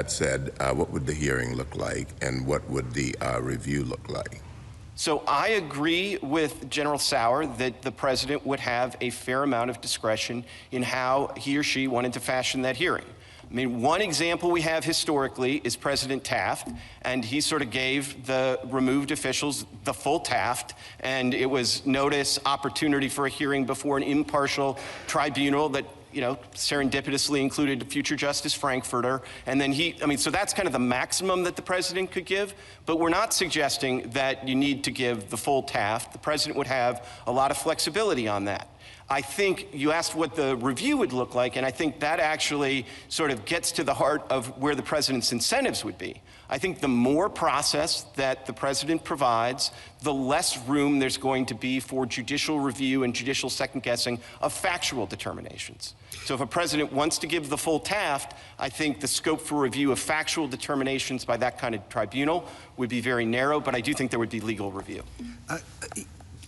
said, what would the hearing look like, and what would the review look like? So I agree with General Sauer that the president would have a fair amount of discretion in how he or she wanted to fashion that hearing. I mean, one example we have historically is President Taft, and he sort of gave the removed officials the full Taft, and it was notice, opportunity for a hearing before an impartial tribunal that serendipitously included future Justice Frankfurter. And then so that's kind of the maximum that the president could give, but we're not suggesting that you need to give the full Taft. The president would have a lot of flexibility on that. I think you asked what the review would look like, and I think that actually sort of gets to the heart of where the president's incentives would be. I think the more process that the president provides, the less room there's going to be for judicial review and judicial second-guessing of factual determinations. So if a president wants to give the full Taft, I think the scope for review of factual determinations by that kind of tribunal would be very narrow, but I do think there would be legal review.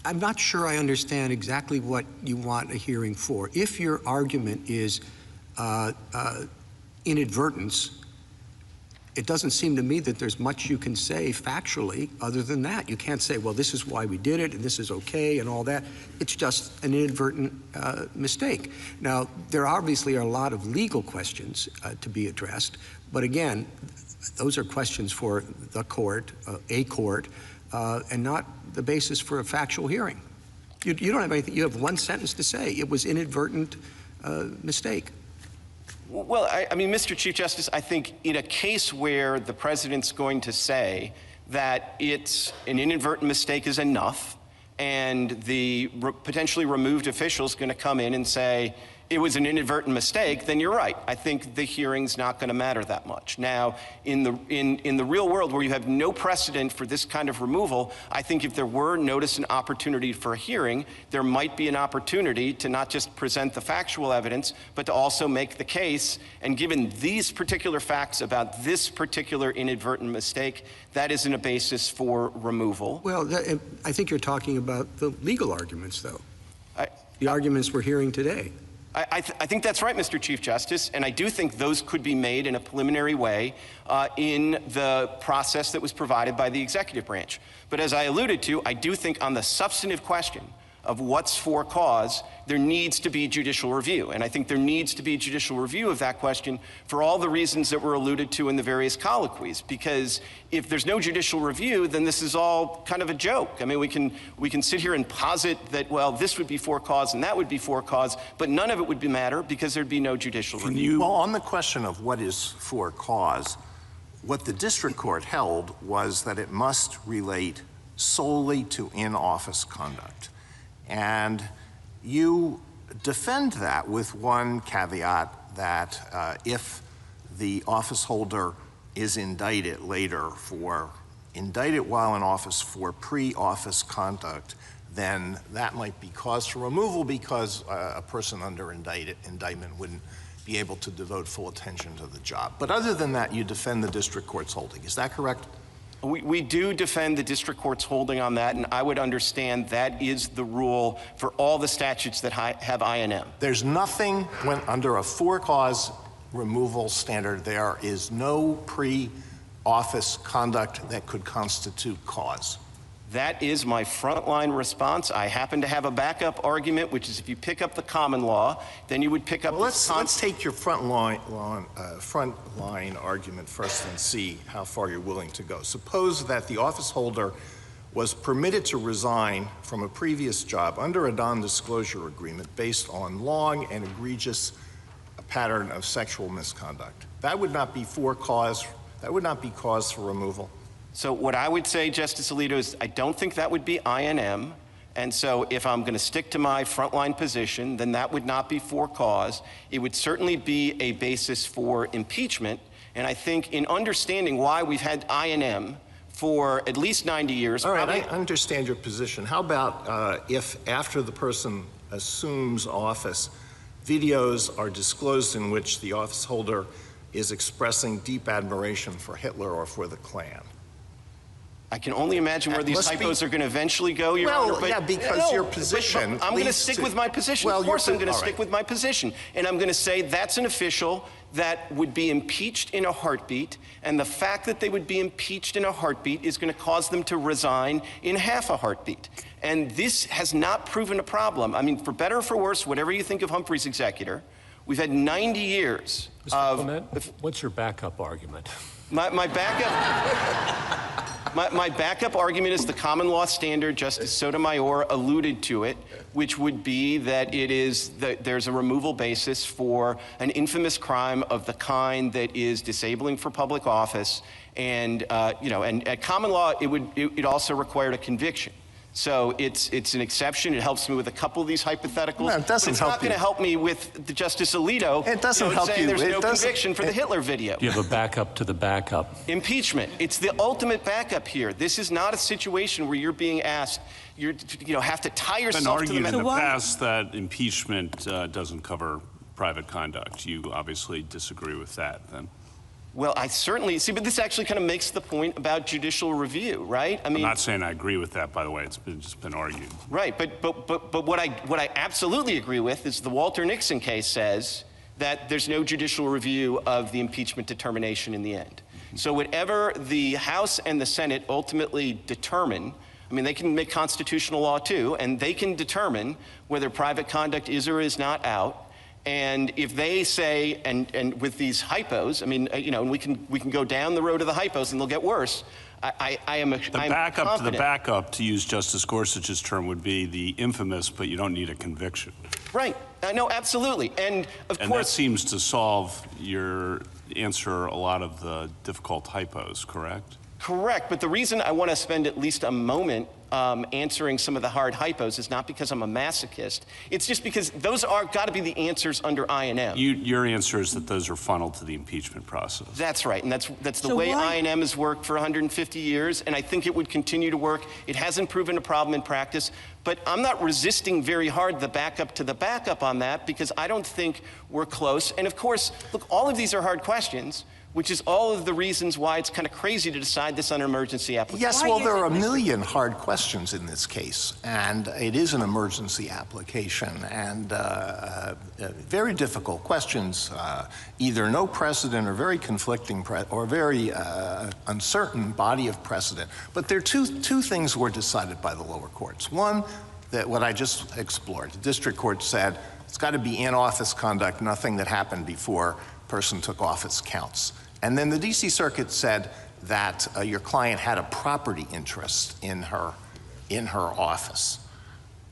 I'm not sure I understand exactly what you want a hearing for. If your argument is inadvertence, it doesn't seem to me that there's much you can say factually other than that. You can't say, well, this is why we did it, and this is okay, and all that. It's just an inadvertent mistake. Now, there obviously are a lot of legal questions to be addressed, but again, those are questions for the court, a court, and not the basis for a factual hearing. You don't have anything. You have one sentence to say. It was inadvertent mistake. Well, I mean, Mr. Chief Justice, I think in a case where the president's going to say that it's an inadvertent mistake is enough, and the potentially removed official's going to come in and say it was an inadvertent mistake, then you're right. I think the hearing's not going to matter that much. Now, in the real world where you have no precedent for this kind of removal, I think if there were notice and opportunity for a hearing, there might be an opportunity to not just present the factual evidence, but to also make the case. And given these particular facts about this particular inadvertent mistake, that isn't a basis for removal. Well, I think you're talking about the legal arguments, though. The arguments we're hearing today. I think that's right, Mr. Chief Justice, and I do think those could be made in a preliminary way in the process that was provided by the executive branch. But as I alluded to, I do think on the substantive question of what's for cause, there needs to be judicial review. And I think there needs to be judicial review of that question for all the reasons that were alluded to in the various colloquies. Because if there's no judicial review, then this is all kind of a joke. I mean, we can sit here and posit that, well, this would be for cause and that would be for cause, but none of it would matter because there'd be no judicial review. Well, on the question of what is for cause, what the district court held was that it must relate solely to in-office conduct. And you defend that with one caveat that if the office holder is indicted later indicted while in office for pre-office conduct, then that might be cause for removal because a person under indictment wouldn't be able to devote full attention to the job. But other than that, you defend the district court's holding. Is that correct? We do defend the district court's holding on that, and I would understand that is the rule for all the statutes that have INM. There's nothing when under a for-cause removal standard, there is no pre-office conduct that could constitute cause. That is my frontline response. I happen to have a backup argument, which is if you pick up the common law, then you would pick up. Well, let's take your front line argument first and see how far you're willing to go. Suppose that the office holder was permitted to resign from a previous job under a non-disclosure agreement based on long and egregious pattern of sexual misconduct. That would not be for cause. That would not be cause for removal. So what I would say, Justice Alito, is I don't think that would be INM. And so if I'm going to stick to my frontline position, then that would not be for cause. It would certainly be a basis for impeachment. And I think in understanding why we've had INM for at least 90 years. All right, I understand your position. How about if after the person assumes office, videos are disclosed in which the office holder is expressing deep admiration for Hitler or for the Klan? I can only imagine where these typos are going to eventually go, Your Honor. Well, yeah, because your position. I'm going to stick with my position. Well, of course, I'm going to stick with my position. And I'm going to say that's an official that would be impeached in a heartbeat. And the fact that they would be impeached in a heartbeat is going to cause them to resign in half a heartbeat. And this has not proven a problem. I mean, for better or for worse, whatever you think of Humphrey's executor, we've had 90 years Mr. Clement, what's your backup argument? My backup argument is the common law standard. Justice Sotomayor alluded to it, which would be that there's a removal basis for an infamous crime of the kind that is disabling for public office, and and at common law it also required a conviction. So it's an exception. It helps me with a couple of these hypotheticals. No, it doesn't but it's not going to help me with the Justice Alito. It doesn't help saying you. There's no conviction for the Hitler video. Do you have a backup to the backup? Impeachment. It's the ultimate backup here. This is not a situation where you're being asked, have to tie yourself to the It's been argued in the past that impeachment doesn't cover private conduct. You obviously disagree with that, then. Well, I certainly see, but this actually kind of makes the point about judicial review, right? I mean, I'm not saying I agree with that, by the way. It's just been argued. Right, but what I absolutely agree with is the Walter Nixon case says that there's no judicial review of the impeachment determination in the end. So whatever the House and the Senate ultimately determine, I mean, they can make constitutional law too, and they can determine whether private conduct is or is not out. And if they say, and with these hypos, I mean, and we can go down the road of the hypos and they'll get worse. I'm backup to the backup, to use Justice Gorsuch's term, would be the infamous, but you don't need a conviction. Right. No, absolutely. And of course, that seems to solve answer a lot of the difficult hypos, correct? Correct. But the reason I want to spend at least a moment answering some of the hard hypos is not because I'm a masochist. It's just because those are got to be the answers under INM. Your answer is that those are funneled to the impeachment process. That's right, and that's the way INM has worked for 150 years, and I think it would continue to work. It hasn't proven a problem in practice, but I'm not resisting very hard the backup to the backup on that because I don't think we're close. And of course, look, all of these are hard questions, which is all of the reasons why it's kind of crazy to decide this on emergency application. Yes, well, there are a million hard questions in this case, and it is an emergency application, and very difficult questions, either no precedent or very conflicting or very uncertain body of precedent. But there are two things were decided by the lower courts. One, that what I just explored. The district court said it's got to be in-office conduct, nothing that happened before person took office counts. And then the D.C. Circuit said that your client had a property interest in her office,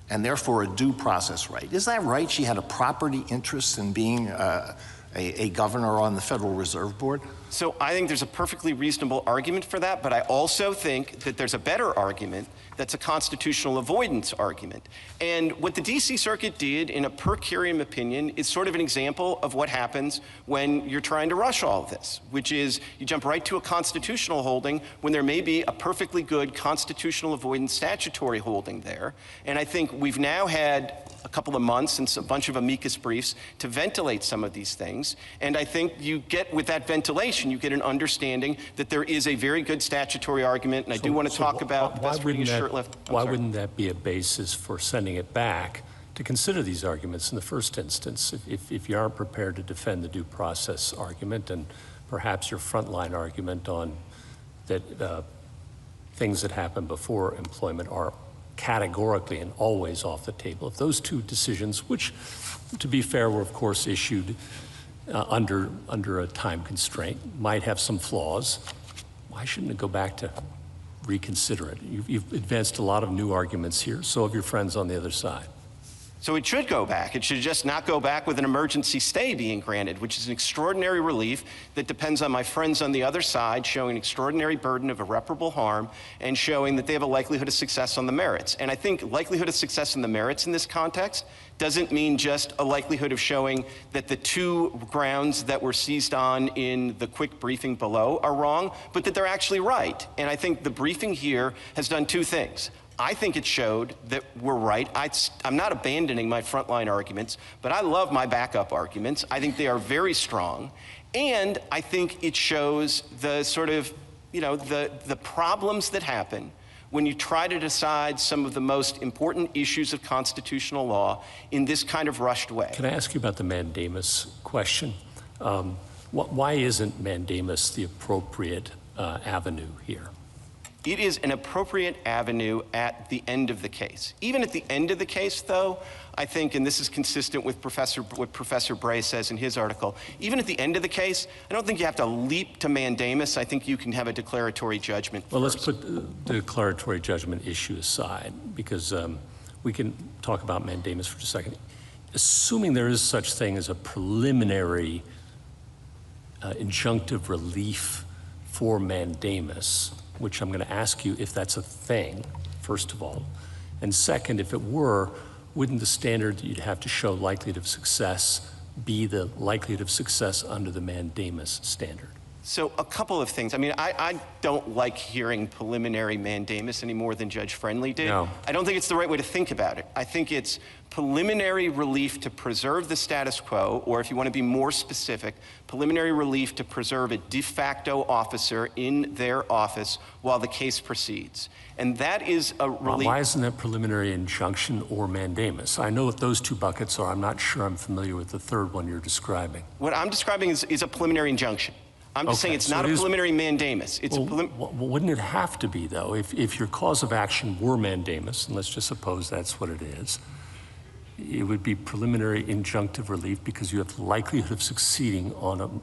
and therefore a due process right. Is that right? She had a property interest in being a governor on the Federal Reserve Board? So I think there's a perfectly reasonable argument for that, but I also think that there's a better argument that's a constitutional avoidance argument. And what the D.C. Circuit did in a per curiam opinion is sort of an example of what happens when you're trying to rush all of this, which is you jump right to a constitutional holding when there may be a perfectly good constitutional avoidance statutory holding there. And I think we've now had a couple of months and a bunch of amicus briefs to ventilate some of these things. And I think you get, with that ventilation, you get an understanding that there is a very good statutory argument. And I do want to talk about best reading a shirt left. Why wouldn't that be a basis for sending it back to consider these arguments in the first instance? If you aren't prepared to defend the due process argument and perhaps your frontline argument on that things that happen before employment are categorically and always off the table. If those two decisions, which, to be fair, were of course issued under a time constraint, might have some flaws, why shouldn't it go back to reconsider it? You've advanced a lot of new arguments here, so have your friends on the other side. So it should go back. It should just not go back with an emergency stay being granted, which is an extraordinary relief that depends on my friends on the other side showing an extraordinary burden of irreparable harm and showing that they have a likelihood of success on the merits. And I think likelihood of success on the merits in this context doesn't mean just a likelihood of showing that the two grounds that were seized on in the quick briefing below are wrong, but that they're actually right. And I think the briefing here has done two things. I think it showed that we're right. I'm not abandoning my frontline arguments, but I love my backup arguments. I think they are very strong. And I think it shows the sort of, the problems that happen when you try to decide some of the most important issues of constitutional law in this kind of rushed way. Can I ask you about the mandamus question? Why isn't mandamus the appropriate avenue here? It is an appropriate avenue at the end of the case. Even at the end of the case, though, I think, and this is consistent with what Professor Bray says in his article, even at the end of the case, I don't think you have to leap to mandamus. I think you can have a declaratory judgment Well, first. let's put the declaratory judgment issue aside, because we can talk about mandamus for just a second. Assuming there is such thing as a preliminary injunctive relief for mandamus, which I'm going to ask you if that's a thing, first of all. And second, if it were, wouldn't the standard that you'd have to show likelihood of success be the likelihood of success under the mandamus standard? So a couple of things. I mean, I don't like hearing preliminary mandamus any more than Judge Friendly did. No. I don't think it's the right way to think about it. I think it's preliminary relief to preserve the status quo, or if you want to be more specific, preliminary relief to preserve a de facto officer in their office while the case proceeds. And that is a relief. Why isn't that preliminary injunction or mandamus? I know what those two buckets are. I'm not sure I'm familiar with the third one you're describing. What I'm describing is a preliminary injunction. I'm just saying it's not a preliminary mandamus. It's wouldn't it have to be, though? If your cause of action were mandamus, and let's just suppose that's what it is, it would be preliminary injunctive relief because you have the likelihood of succeeding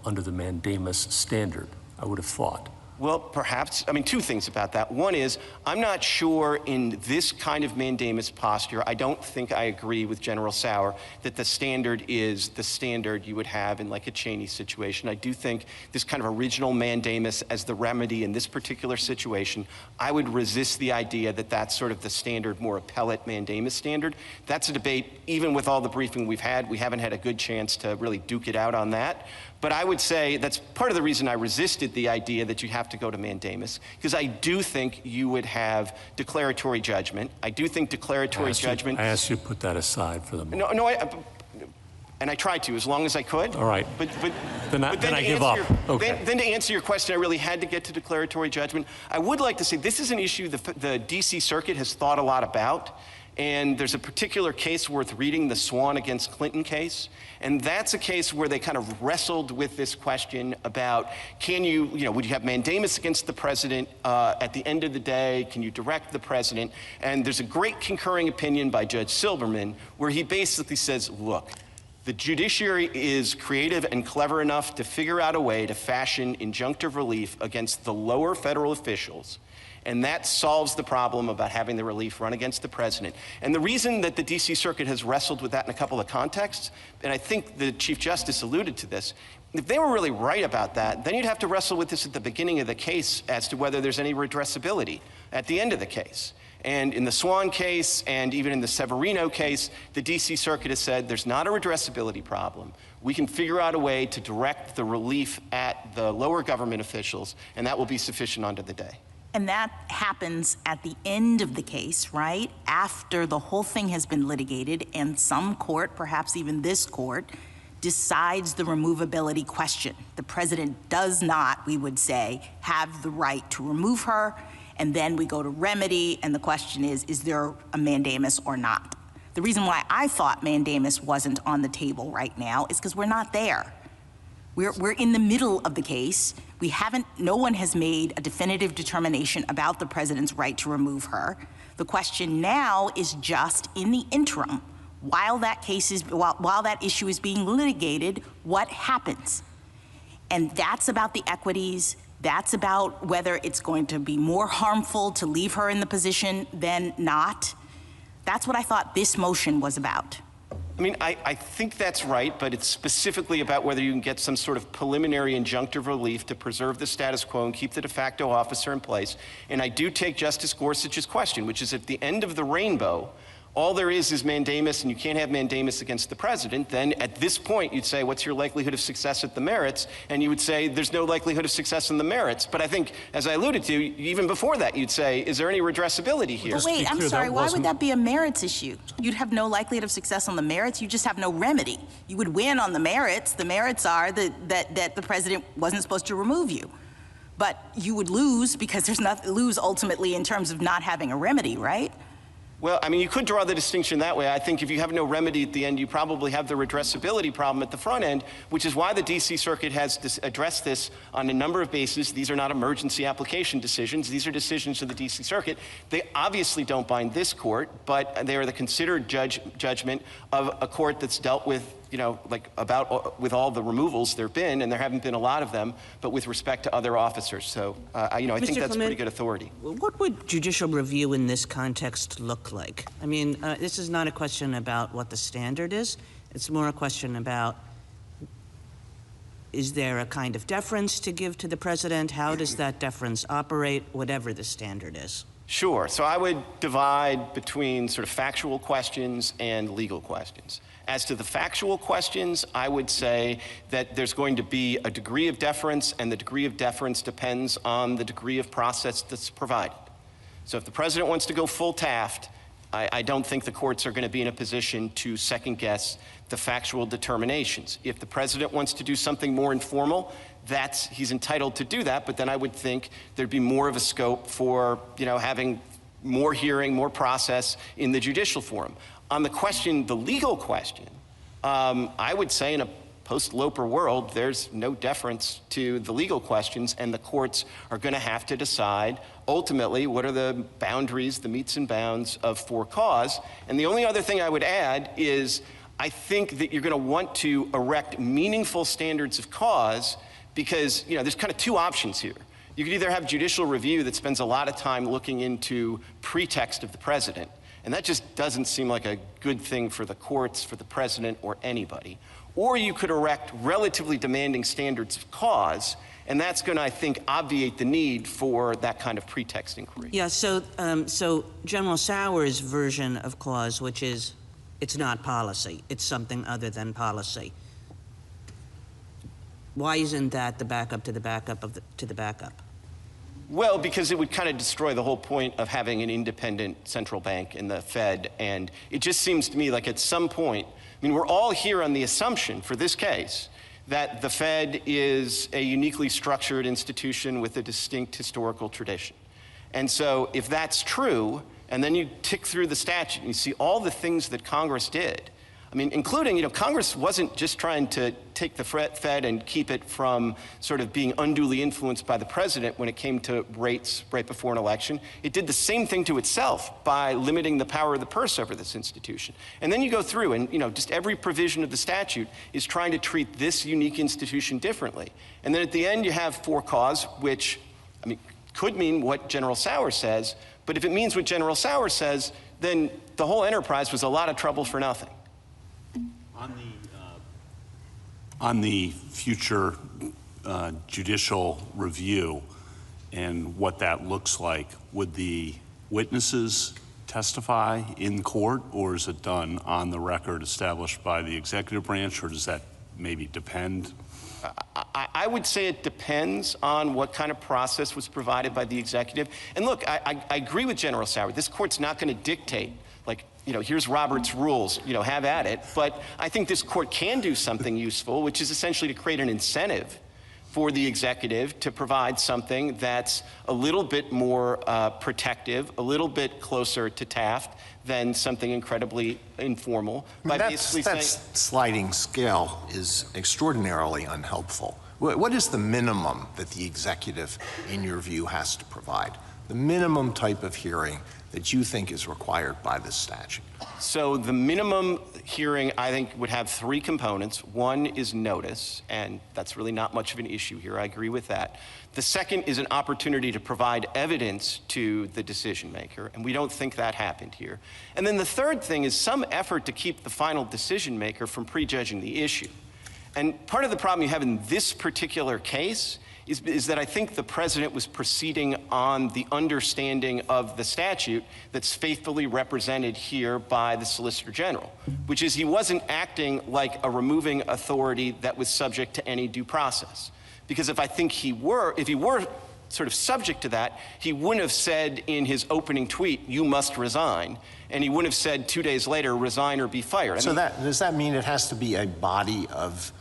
under the mandamus standard, I would have thought. Well, perhaps. I mean, two things about that. One is, I'm not sure in this kind of mandamus posture, I don't think I agree with General Sauer that the standard is the standard you would have in like a Cheney situation. I do think this kind of original mandamus as the remedy in this particular situation, I would resist the idea that that's sort of the standard, more appellate mandamus standard. That's a debate, even with all the briefing we've had, we haven't had a good chance to really duke it out on that. But I would say that's part of the reason I resisted the idea that you have to go to mandamus, because I do think you would have declaratory judgment. I do think declaratory judgment. I asked you to put that aside for the moment. No, and I tried to, as long as I could. All right. But then I give up. Okay. Then to answer your question, I really had to get to declaratory judgment. I would like to say this is an issue the D.C. Circuit has thought a lot about. And there's a particular case worth reading, the Swan against Clinton case. And that's a case where they kind of wrestled with this question about, would you have mandamus against the president at the end of the day? Can you direct the president? And there's a great concurring opinion by Judge Silberman where he basically says, look, the judiciary is creative and clever enough to figure out a way to fashion injunctive relief against the lower federal officials. And that solves the problem about having the relief run against the president. And the reason that the D.C. Circuit has wrestled with that in a couple of contexts, and I think the Chief Justice alluded to this, if they were really right about that, then you'd have to wrestle with this at the beginning of the case as to whether there's any redressability at the end of the case. And in the Swan case and even in the Severino case, the D.C. Circuit has said there's not a redressability problem. We can figure out a way to direct the relief at the lower government officials, and that will be sufficient unto the day. And that happens at the end of the case, right? After the whole thing has been litigated and some court, perhaps even this court, decides the removability question. The president does not, we would say, have the right to remove her, and then we go to remedy, and the question is there a mandamus or not? The reason why I thought mandamus wasn't on the table right now is because we're not there. We're in the middle of the case. No one has made a definitive determination about the president's right to remove her. The question now is just in the interim, while that issue is being litigated, what happens? And that's about the equities. That's about whether it's going to be more harmful to leave her in the position than not. That's what I thought this motion was about. I mean, I think that's right, but it's specifically about whether you can get some sort of preliminary injunctive relief to preserve the status quo and keep the de facto officer in place. And I do take Justice Gorsuch's question, which is at the end of the rainbow, all there is mandamus, and you can't have mandamus against the president, then at this point you'd say, what's your likelihood of success at the merits? And you would say, there's no likelihood of success in the merits. But I think, as I alluded to, even before that, you'd say, is there any redressability here? But wait, I'm sorry, why would that be a merits issue? You'd have no likelihood of success on the merits, you just have no remedy. You would win on the merits. The merits are that the president wasn't supposed to remove you. But you would lose because there's nothing to lose ultimately in terms of not having a remedy, right? Well, I mean, you could draw the distinction that way. I think if you have no remedy at the end, you probably have the redressability problem at the front end, which is why the D.C. Circuit has addressed this on a number of bases. These are not emergency application decisions. These are decisions of the D.C. Circuit. They obviously don't bind this court, but they are the considered judgment of a court that's dealt with, with all the removals there have been, and there haven't been a lot of them, but with respect to other officers. So, I think that's pretty good authority. What would judicial review in this context look like? I mean, this is not a question about what the standard is. It's more a question about, is there a kind of deference to give to the president? How does that deference operate, whatever the standard is? Sure. So I would divide between sort of factual questions and legal questions. As to the factual questions, I would say that there's going to be a degree of deference, and the degree of deference depends on the degree of process that's provided. So if the president wants to go full Taft, I don't think the courts are going to be in a position to second guess the factual determinations. If the president wants to do something more informal, he's entitled to do that, but then I would think there'd be more of a scope for, having more hearing, more process in the judicial forum. On the legal question, I would say in a post-Loper world, there's no deference to the legal questions, and the courts are going to have to decide ultimately what are the boundaries, the metes and bounds of for cause. And the only other thing I would add is I think that you're going to want to erect meaningful standards of cause because, there's kind of two options here. You could either have judicial review that spends a lot of time looking into pretext of the president, and that just doesn't seem like a good thing for the courts, for the president, or anybody. Or you could erect relatively demanding standards of cause, and that's going to, I think, obviate the need for that kind of pretext inquiry. Yeah, so General Sauer's version of cause, which is it's not policy, it's something other than policy. Why isn't that the backup to the backup to the backup? Well, because it would kind of destroy the whole point of having an independent central bank in the Fed, and it just seems to me like at some point, we're all here on the assumption for this case that the Fed is a uniquely structured institution with a distinct historical tradition. And so if that's true, and then you tick through the statute and you see all the things that Congress did. I mean, including, Congress wasn't just trying to take the Fed and keep it from sort of being unduly influenced by the president when it came to rates right before an election. It did the same thing to itself by limiting the power of the purse over this institution. And then you go through and, just every provision of the statute is trying to treat this unique institution differently. And then at the end you have for cause, which, could mean what General Sauer says, but if it means what General Sauer says, then the whole enterprise was a lot of trouble for nothing. On the future judicial review and what that looks like, would the witnesses testify in court, or is it done on the record established by the executive branch, or does that maybe depend? I would say it depends on what kind of process was provided by the executive. And look, I agree with General Sauer. This court's not going to dictate, like, here's Robert's rules, have at it. But I think this court can do something useful, which is essentially to create an incentive for the executive to provide something that's a little bit more protective, a little bit closer to Taft than something incredibly informal. That sliding scale is extraordinarily unhelpful. What is the minimum that the executive, in your view, has to provide? The minimum type of hearing that you think is required by this statute? So the minimum hearing, I think, would have three components. One is notice, and that's really not much of an issue here. I agree with that. The second is an opportunity to provide evidence to the decision maker, and we don't think that happened here. And then the third thing is some effort to keep the final decision maker from prejudging the issue. And part of the problem you have in this particular case is that I think the president was proceeding on the understanding of the statute that's faithfully represented here by the Solicitor General, which is he wasn't acting like a removing authority that was subject to any due process. Because if he were sort of subject to that, he wouldn't have said in his opening tweet, "You must resign," and he wouldn't have said 2 days later, "Resign or be fired." Does that mean it has to be a body of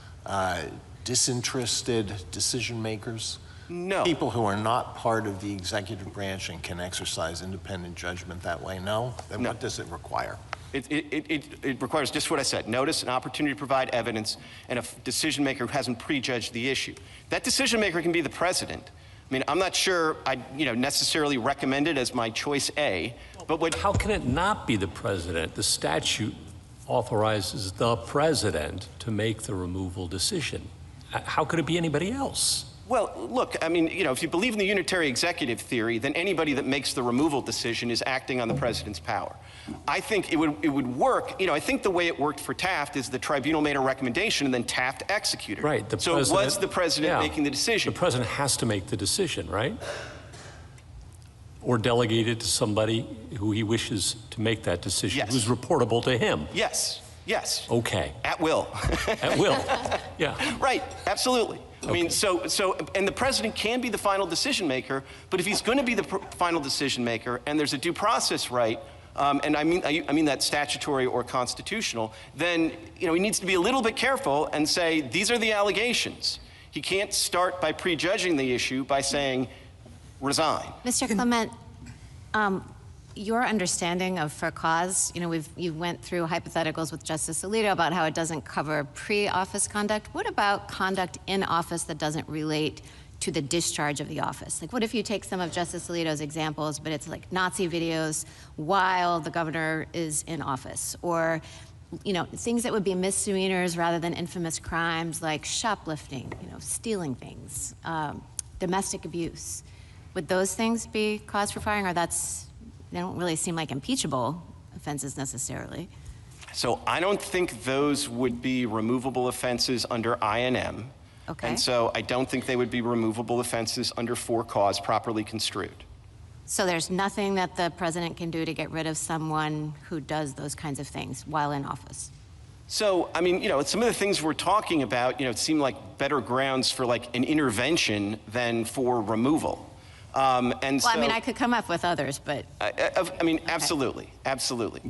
disinterested decision makers? No. People who are not part of the executive branch and can exercise independent judgment that way? No? Then what does it require? It requires just what I said: notice, an opportunity to provide evidence, and a decision maker who hasn't prejudged the issue. That decision maker can be the president. I mean, I'm not sure I'd necessarily recommend it as my choice A, but how can it not be the president? The statute authorizes the president to make the removal decision. How could it be anybody else? Well, look, I mean, if you believe in the unitary executive theory, then anybody that makes the removal decision is acting on the president's power. I think it would work. I think the way it worked for Taft is the tribunal made a recommendation and then Taft executed. Right. So it was the president making the decision. The president has to make the decision, right? Or delegate it to somebody who he wishes to make that decision, yes, who's reportable to him. Yes. Yes. Okay. At will. At will. Yeah. Right. Absolutely. Okay. I mean, and the president can be the final decision maker, but if he's going to be the final decision maker and there's a due process right, and I mean that statutory or constitutional, then he needs to be a little bit careful and say these are the allegations. He can't start by prejudging the issue by saying resign. Mr. Clement, your understanding of for cause, you went through hypotheticals with Justice Alito about how it doesn't cover pre-office conduct. What about conduct in office that doesn't relate to the discharge of the office? Like, what if you take some of Justice Alito's examples, but it's like Nazi videos while the governor is in office, or things that would be misdemeanors rather than infamous crimes like shoplifting, stealing things, domestic abuse. Would those things be cause for firing, or they don't really seem like impeachable offenses necessarily? So I don't think those would be removable offenses under INM. Okay. And so I don't think they would be removable offenses under for cause properly construed. So there's nothing that the president can do to get rid of someone who does those kinds of things while in office? So, I mean, some of the things we're talking about, seem like better grounds for like an intervention than for removal. I could come up with others, but... Absolutely, absolutely.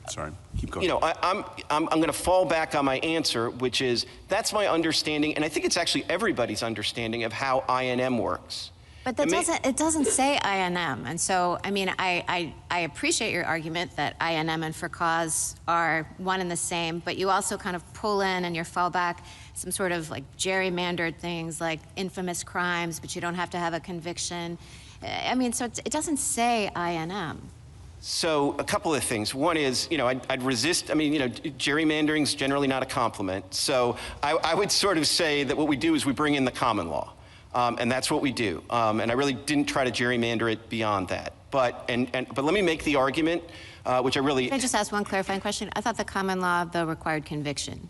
Sorry, keep going. I'm going to fall back on my answer, which is that's my understanding, and I think it's actually everybody's understanding of how INM works. But that it doesn't say INM. And so, I mean, I appreciate your argument that INM and for cause are one and the same, but you also kind of pull in and your fallback some sort of like gerrymandered things like infamous crimes, but you don't have to have a conviction. I mean, so it doesn't say INM. So a couple of things. One is, I'd resist, gerrymandering's generally not a compliment. So I would sort of say that what we do is we bring in the common law. And that's what we do. And I really didn't try to gerrymander it beyond that. But let me make the argument, which I really... Can I just ask one clarifying question? I thought the common law, though, required conviction.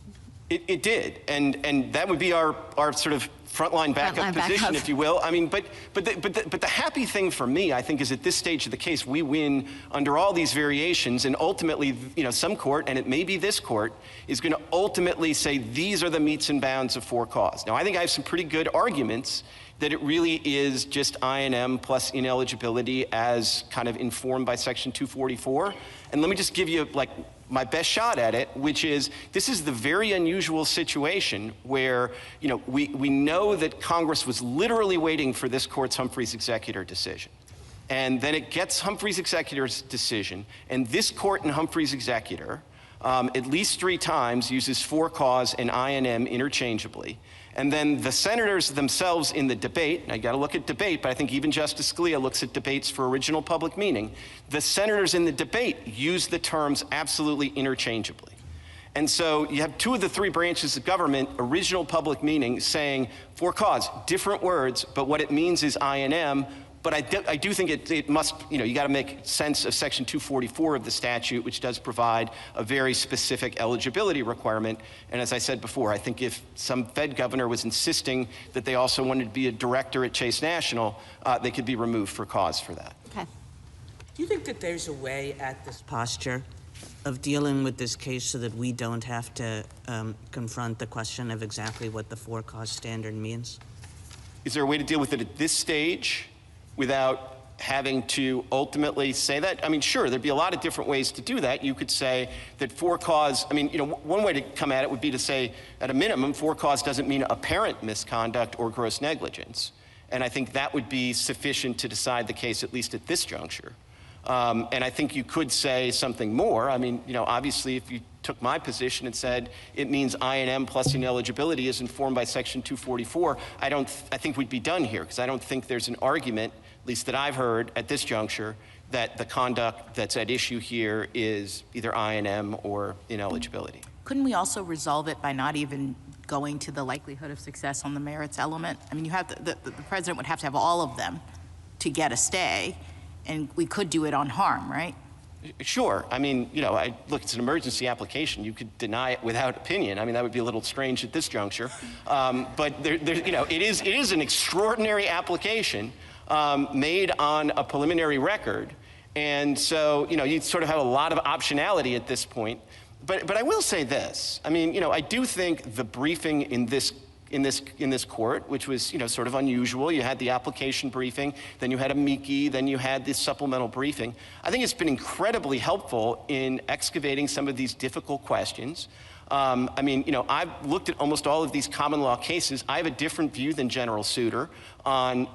It did, and that would be our sort of frontline backup position, if you will. I mean, but the happy thing for me, I think, is at this stage of the case, we win under all these variations, and ultimately, some court, and it may be this court, is going to ultimately say these are the metes and bounds of for cause. Now, I think I have some pretty good arguments that it really is just INM plus ineligibility as kind of informed by Section 244. And let me just give you, like, my best shot at it, which is this is the very unusual situation where, we know that Congress was literally waiting for this court's Humphreys executor decision. And then it gets Humphreys executor's decision, and this court in Humphreys executor at least 3 times uses for cause and INM interchangeably. And then the senators themselves in the debate, and I got to look at debate, but I think even Justice Scalia looks at debates for original public meaning. The senators in the debate use the terms absolutely interchangeably. And so you have 2 of the 3 branches of government, original public meaning, saying for cause, different words, but what it means is INM. But I do think it must, you got to make sense of Section 244 of the statute, which does provide a very specific eligibility requirement. And as I said before, I think if some Fed governor was insisting that they also wanted to be a director at Chase National, they could be removed for cause for that. Okay. Do you think that there's a way at this posture of dealing with this case so that we don't have to confront the question of exactly what the for cause standard means? Is there a way to deal with it at this stage without having to ultimately say that? I mean, sure, there'd be a lot of different ways to do that. You could say that for cause, one way to come at it would be to say, at a minimum, for cause doesn't mean apparent misconduct or gross negligence. And I think that would be sufficient to decide the case, at least at this juncture. And I think you could say something more. I mean, obviously, if you took my position and said it means INM plus ineligibility is informed by Section 244, I think we'd be done here, because I don't think there's an argument, at least that I've heard at this juncture, that the conduct that's at issue here is either INM or ineligibility. Couldn't we also resolve it by not even going to the likelihood of success on the merits element? I mean, you have the president would have to have all of them to get a stay, and we could do it on harm, right? Sure. I mean, look, it's an emergency application. You could deny it without opinion. I mean, that would be a little strange at this juncture. But it is an extraordinary application made on a preliminary record. And so, you sort of have a lot of optionality at this point. But I will say this. I mean, I do think the briefing in this court, which was, sort of unusual. You had the application briefing, then you had a MIKI, then you had this supplemental briefing. I think it's been incredibly helpful in excavating some of these difficult questions. I've looked at almost all of these common law cases. I have a different view than General Souter on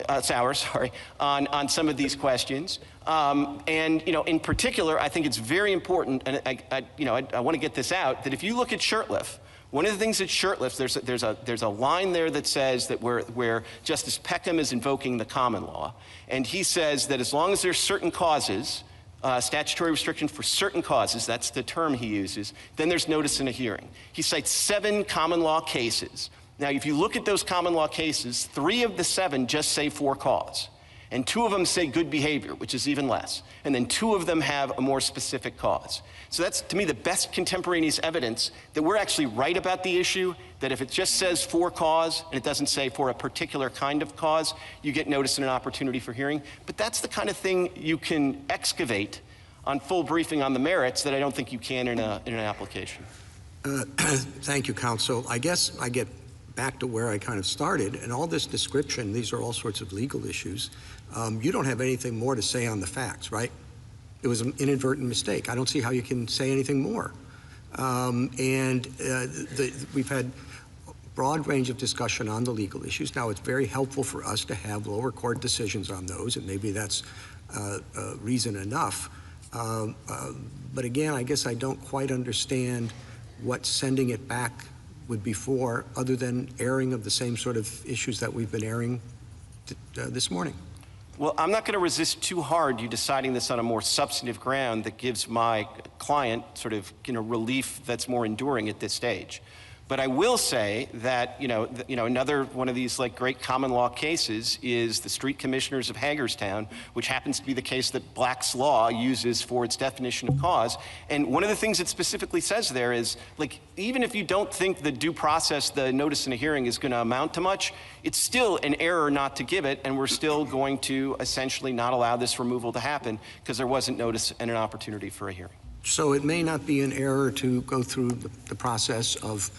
some of these questions. In particular, I think it's very important, and I want to get this out, that if you look at Shurtleff, one of the things at Shurtleff, there's a line there that says that where Justice Peckham is invoking the common law, and he says that as long as there's certain causes, statutory restriction for certain causes, that's the term he uses, then there's notice in a hearing. He cites 7 common law cases. Now, if you look at those common law cases, 3 of the 7 just say for cause. And 2 of them say good behavior, which is even less. And then 2 of them have a more specific cause. So that's, to me, the best contemporaneous evidence that we're actually right about the issue, that if it just says for cause and it doesn't say for a particular kind of cause, you get notice and an opportunity for hearing. But that's the kind of thing you can excavate on full briefing on the merits that I don't think you can in an application. Thank you, counsel. I guess I get back to where I kind of started, and all this description, these are all sorts of legal issues. You don't have anything more to say on the facts, right? It was an inadvertent mistake. I don't see how you can say anything more. We've had broad range of discussion on the legal issues. Now, it's very helpful for us to have lower court decisions on those, and maybe that's reason enough. But again, I guess I don't quite understand what sending it back would be for, other than airing of the same sort of issues that we've been airing this morning. Well, I'm not going to resist too hard you deciding this on a more substantive ground that gives my client sort of, relief that's more enduring at this stage. But I will say that, another one of these like great common law cases is the Street Commissioners of Hagerstown, which happens to be the case that Black's Law uses for its definition of cause. And one of the things it specifically says there is, like, even if you don't think the due process, the notice in a hearing is going to amount to much, it's still an error not to give it, and we're still going to essentially not allow this removal to happen because there wasn't notice and an opportunity for a hearing. So it may not be an error to go through the process of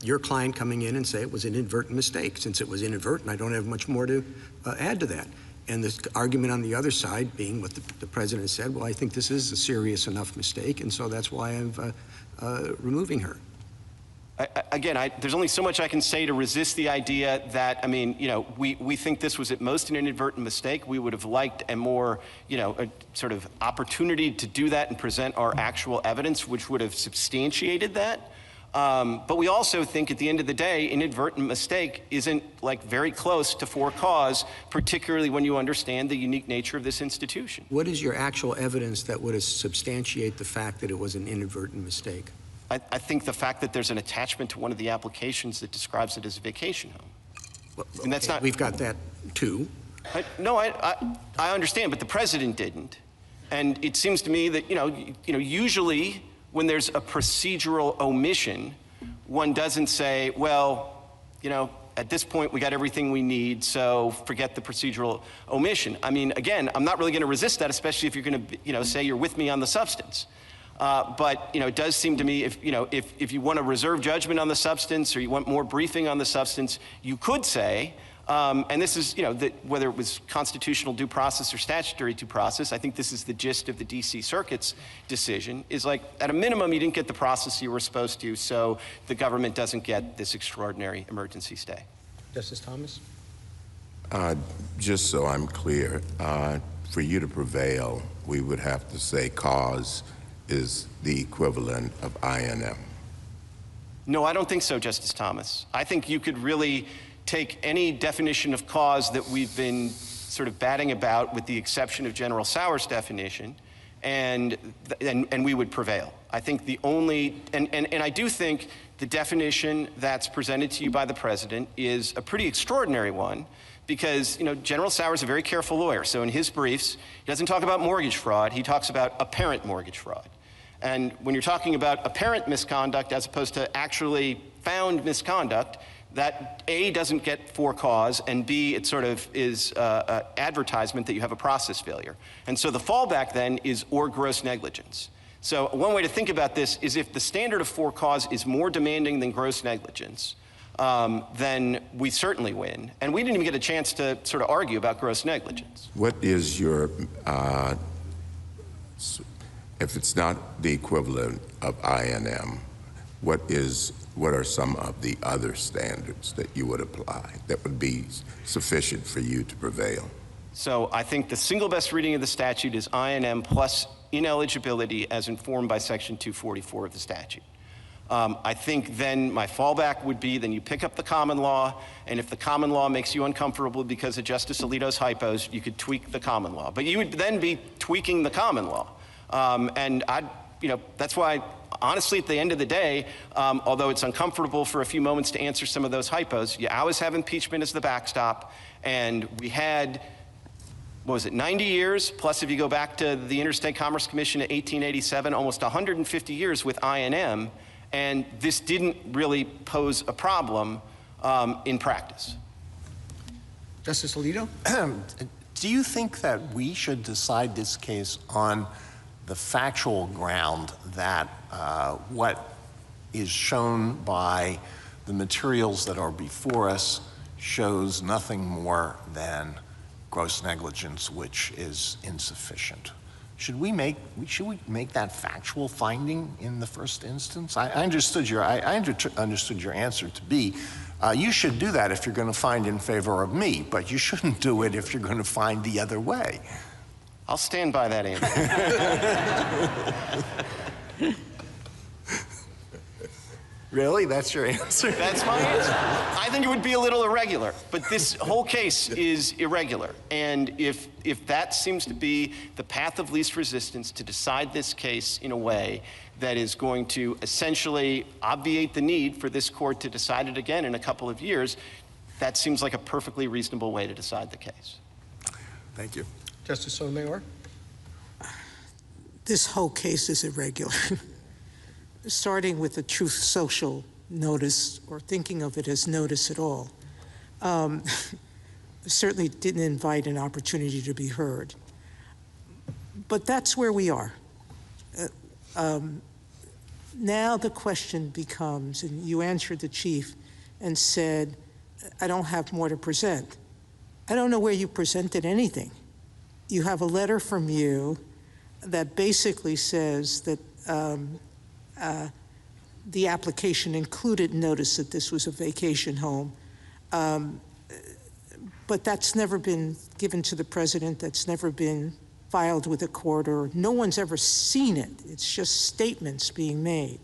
your client coming in and say it was an inadvertent mistake. Since it was inadvertent, I don't have much more to add to that. And the argument on the other side being what the president said, well, I think this is a serious enough mistake, and so that's why I'm removing her. There's only so much I can say to resist the idea that, we think this was at most an inadvertent mistake. We would have liked a more, a sort of opportunity to do that and present our actual evidence, which would have substantiated that. But we also think at the end of the day, inadvertent mistake isn't like very close to for cause, particularly when you understand the unique nature of this institution. What is your actual evidence that would substantiate the fact that it was an inadvertent mistake? I think the fact that there's an attachment to one of the applications that describes it as a vacation home. Well, and that's not. We've got that too. I understand, but the president didn't. And it seems to me that, usually when there's a procedural omission, one doesn't say, well, at this point we got everything we need, so forget the procedural omission. Again, I'm not really going to resist that, especially if you're going to, say you're with me on the substance. But it does seem to me if you want to reserve judgment on the substance or you want more briefing on the substance, you could say, and this is, whether it was constitutional due process or statutory due process, I think this is the gist of the D.C. Circuit's decision, is like, at a minimum, you didn't get the process you were supposed to, so the government doesn't get this extraordinary emergency stay. Justice Thomas? Just so I'm clear, for you to prevail, we would have to say cause is the equivalent of INM. No, I don't think so, Justice Thomas. I think you could really take any definition of cause that we've been sort of batting about, with the exception of General Sauer's definition, and we would prevail. I think the only, and I do think the definition that's presented to you by the president is a pretty extraordinary one, because General Sauer's a very careful lawyer. So in his briefs, he doesn't talk about mortgage fraud, he talks about apparent mortgage fraud. And when you're talking about apparent misconduct as opposed to actually found misconduct, that A, doesn't get for cause, and B, it sort of is advertisement that you have a process failure. And so the fallback then is or gross negligence. So one way to think about this is if the standard of for cause is more demanding than gross negligence, then we certainly win. And we didn't even get a chance to sort of argue about gross negligence. What is your, if it's not the equivalent of INM, what are some of the other standards that you would apply that would be sufficient for you to prevail? So I think the single best reading of the statute is INM plus ineligibility as informed by Section 244 of the statute. I think then my fallback would be then you pick up the common law, and if the common law makes you uncomfortable because of Justice Alito's hypos, you could tweak the common law. But you would then be tweaking the common law. And that's why, honestly, at the end of the day, although it's uncomfortable for a few moments to answer some of those hypos, you always have impeachment as the backstop, and we had, 90 years, plus if you go back to the Interstate Commerce Commission in 1887, almost 150 years with INM, and this didn't really pose a problem in practice. Justice Alito? Do you think that we should decide this case on the factual ground that what is shown by the materials that are before us shows nothing more than gross negligence, which is insufficient? Should we make that factual finding in the first instance? I understood your answer to be You should do that if you're going to find in favor of me, but you shouldn't do it if you're going to find the other way. I'll stand by that answer. Really? That's your answer? That's my answer. I think it would be a little irregular, but this whole case is irregular. And if that seems to be the path of least resistance to decide this case in a way that is going to essentially obviate the need for this court to decide it again in a couple of years, that seems like a perfectly reasonable way to decide the case. Thank you. Justice Sotomayor? This whole case is irregular. Starting with the Truth Social notice, or thinking of it as notice at all, certainly didn't invite an opportunity to be heard. But that's where we are. Now the question becomes, and you answered the Chief and said, I don't have more to present. I don't know where you presented anything. You have a letter from you that basically says that the application included notice that this was a vacation home. But that's never been given to the president. That's never been filed with a court, or no one's ever seen it. It's just statements being made.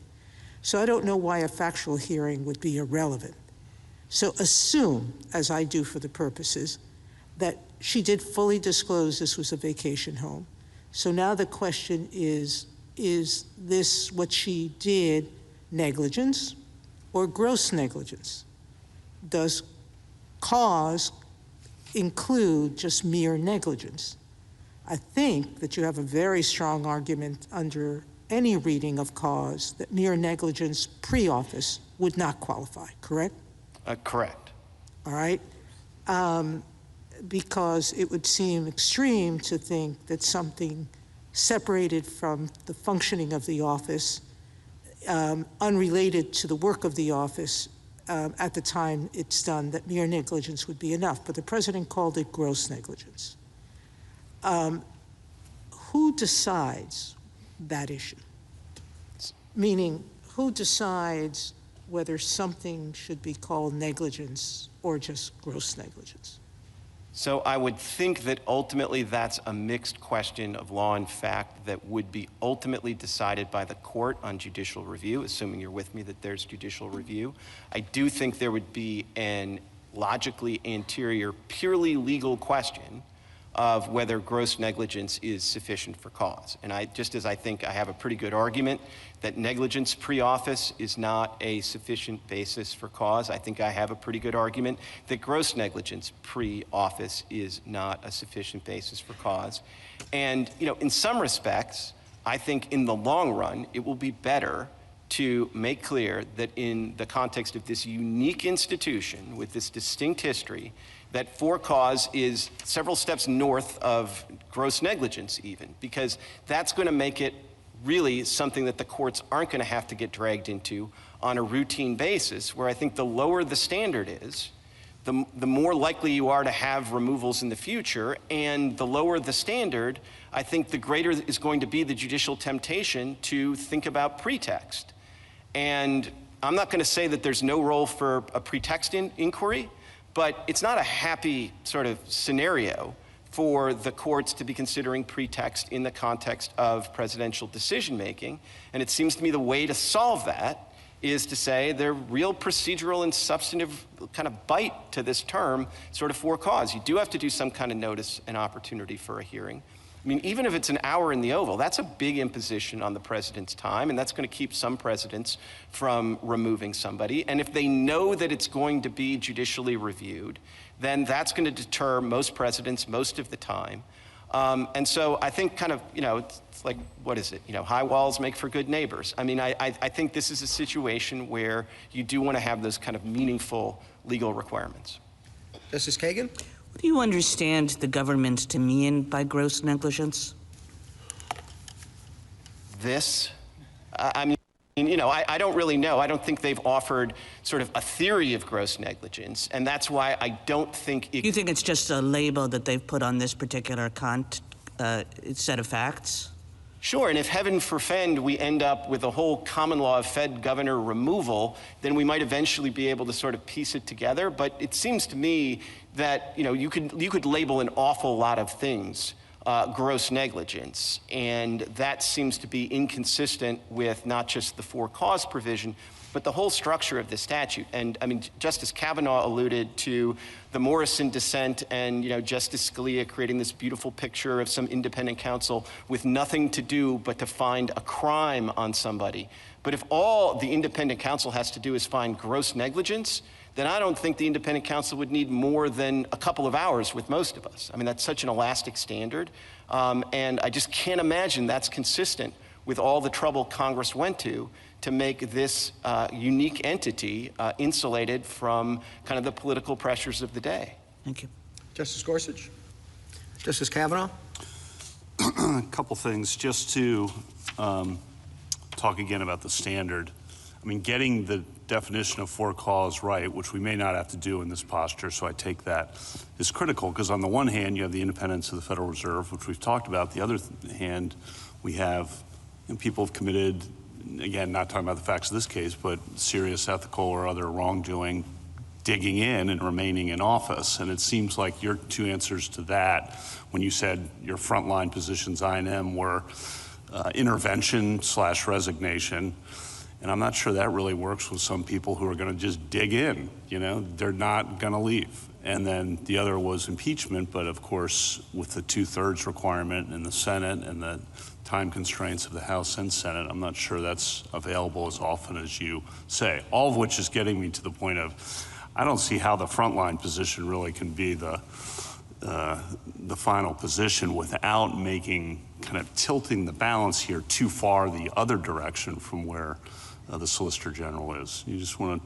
So I don't know why a factual hearing would be irrelevant. So assume, as I do for the purposes, that she did fully disclose this was a vacation home. So now the question is this, what she did, negligence or gross negligence? Does cause include just mere negligence? I think that you have a very strong argument under any reading of cause that mere negligence pre-office would not qualify, correct? Correct. All right. Because it would seem extreme to think that something separated from the functioning of the office, unrelated to the work of the office at the time it's done, that mere negligence would be enough. But the president called it gross negligence. Who decides that issue? Meaning, who decides whether something should be called negligence or just gross negligence? So I would think that ultimately that's a mixed question of law and fact that would be ultimately decided by the court on judicial review, assuming you're with me that there's judicial review. I do think there would be an logically anterior, purely legal question of whether gross negligence is sufficient for cause. And just as I think I have a pretty good argument that negligence pre-office is not a sufficient basis for cause, I think I have a pretty good argument that gross negligence pre-office is not a sufficient basis for cause. And, you know, in some respects, I think in the long run, it will be better to make clear that in the context of this unique institution with this distinct history, that for cause is several steps north of gross negligence even, because that's going to make it really something that the courts aren't going to have to get dragged into on a routine basis, where I think the lower the standard is, the more likely you are to have removals in the future, and the lower the standard, I think the greater is going to be the judicial temptation to think about pretext. And I'm not going to say that there's no role for a pretext inquiry, but it's not a happy sort of scenario for the courts to be considering pretext in the context of presidential decision-making. And it seems to me the way to solve that is to say there are real procedural and substantive kind of bite to this term, sort of for cause. You do have to do some kind of notice and opportunity for a hearing. I mean, even if it's an hour in the Oval, that's a big imposition on the president's time, and that's going to keep some presidents from removing somebody. And if they know that it's going to be judicially reviewed, then that's going to deter most presidents most of the time. And so I think kind of, you know, it's like, what is it? You know, high walls make for good neighbors. I mean, I think this is a situation where you do want to have those kind of meaningful legal requirements. Justice Kagan? What do you understand the government to mean by gross negligence? This, I mean, you know, I don't really know. I don't think they've offered sort of a theory of gross negligence, and that's why I don't think it... You think it's just a label that they've put on this particular set of facts? Sure, and if heaven forfend we end up with a whole common law of Fed governor removal, then we might eventually be able to sort of piece it together. But it seems to me that you could label an awful lot of things gross negligence, and that seems to be inconsistent with not just the for-cause provision, but the whole structure of the statute. And I mean, Justice Kavanaugh alluded to the Morrison dissent and Justice Scalia creating this beautiful picture of some independent counsel with nothing to do but to find a crime on somebody. But if all the independent counsel has to do is find gross negligence, then I don't think the independent counsel would need more than a couple of hours with most of us. I mean, that's such an elastic standard, and I just can't imagine that's consistent with all the trouble Congress went to make this unique entity insulated from kind of the political pressures of the day. Thank you. Justice Gorsuch? Justice Kavanaugh? A couple things, just to talk again about the standard. I mean, getting the definition of for cause right, which we may not have to do in this posture, so I take that, is critical, because on the one hand, you have the independence of the Federal Reserve, which we've talked about. The other hand, we have people have committed, again, not talking about the facts of this case, but serious ethical or other wrongdoing, digging in and remaining in office. And it seems like your two answers to that, when you said your frontline positions, I&M, were intervention/resignation. And I'm not sure that really works with some people who are going to just dig in. They're not going to leave. And then the other was impeachment, but of course, with the 2/3 requirement in the Senate and the time constraints of the House and Senate, I'm not sure that's available as often as you say. All of which is getting me to the point of, I don't see how the frontline position really can be the final position without making, kind of tilting the balance here too far the other direction from where the Solicitor General is. You just want